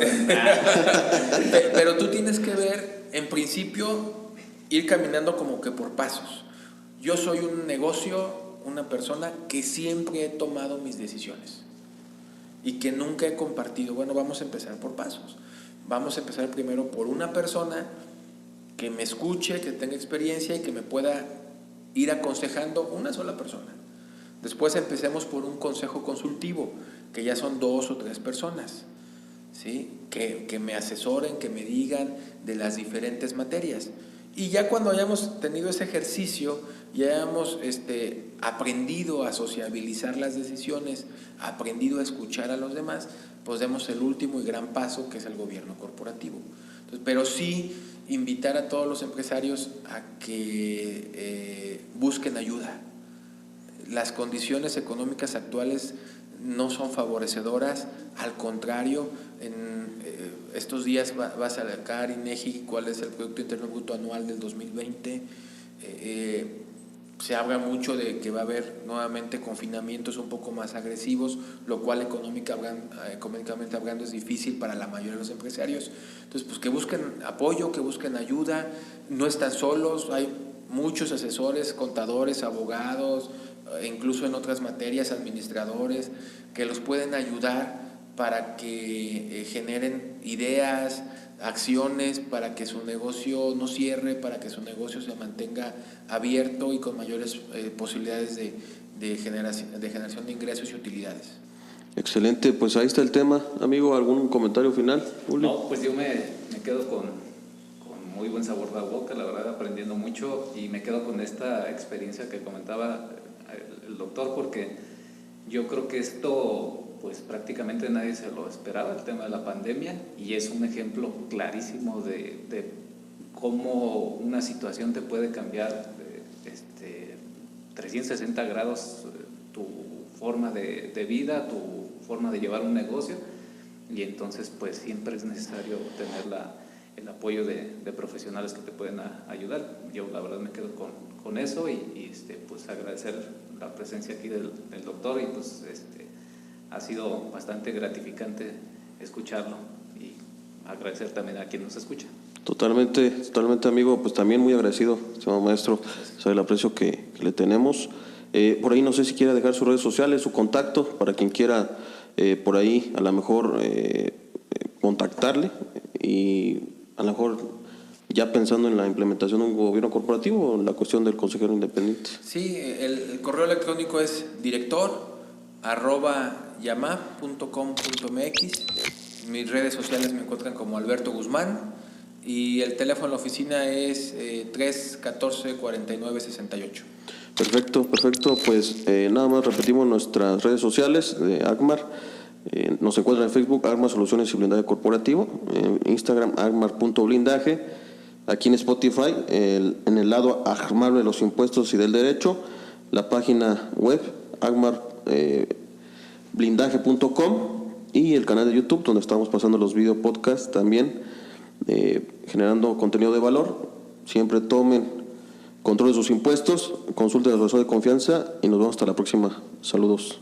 pero tú tienes que ver, en principio, ir caminando como que por pasos. Yo soy un negocio, una persona que siempre he tomado mis decisiones y que nunca he compartido. Bueno, vamos a empezar por pasos. Vamos a empezar primero por una persona que me escuche, que tenga experiencia y que me pueda ir aconsejando, una sola persona. Después empecemos por un consejo consultivo, que ya son 2 o 3 personas, ¿sí? que me asesoren, que me digan de las diferentes materias. Y ya cuando hayamos tenido ese ejercicio, ya hayamos aprendido a sociabilizar las decisiones, aprendido a escuchar a los demás, pues demos el último y gran paso, que es el gobierno corporativo. Entonces, pero sí invitar a todos los empresarios a que busquen ayuda. Las condiciones económicas actuales no son favorecedoras, al contrario, en estos días va a sacar INEGI cuál es el Producto Interno Bruto anual del 2020. Se habla mucho de que va a haber nuevamente confinamientos un poco más agresivos, lo cual económicamente hablando es difícil para la mayoría de los empresarios. Entonces, pues que busquen apoyo, que busquen ayuda, no están solos, hay muchos asesores, contadores, abogados, incluso en otras materias, administradores, que los pueden ayudar para que generen ideas, acciones, para que su negocio no cierre, para que su negocio se mantenga abierto y con mayores posibilidades de generación de ingresos y utilidades. Excelente, pues ahí está el tema. Amigo, ¿algún comentario final, Uli? No, pues yo me quedo con muy buen sabor de boca, la verdad, aprendiendo mucho, y me quedo con esta experiencia que comentaba el doctor, porque yo creo que esto pues prácticamente nadie se lo esperaba, el tema de la pandemia, y es un ejemplo clarísimo de cómo una situación te puede cambiar 360 grados tu forma de vida, tu forma de llevar un negocio, y entonces pues siempre es necesario tener el apoyo de profesionales que te pueden ayudar. Yo la verdad me quedo con eso y pues agradecer la presencia aquí del doctor, y pues ha sido bastante gratificante escucharlo, y agradecer también a quien nos escucha. Totalmente, amigo, pues también muy agradecido, estimado maestro, sabe el aprecio que le tenemos. Por ahí no sé si quiera dejar sus redes sociales, su contacto, para quien quiera por ahí a lo mejor contactarle, y a lo mejor ya pensando en la implementación de un gobierno corporativo o en la cuestión del consejero independiente. Sí, el correo electrónico es director@yamap.com.mx. Mis redes sociales me encuentran como Alberto Guzmán, y el teléfono en la oficina es 314-4968. Perfecto, pues nada más repetimos nuestras redes sociales de Agmar. Nos encuentran en Facebook Agmar Soluciones y Blindaje Corporativo, en Instagram agmar.blindaje, aquí en Spotify en el lado Agmar de los impuestos y del derecho, la página web agmarblindaje.com y el canal de YouTube donde estamos pasando los video podcasts también, generando contenido de valor. Siempre tomen controle sus impuestos, consulte a su asesor de confianza y nos vemos hasta la próxima. Saludos.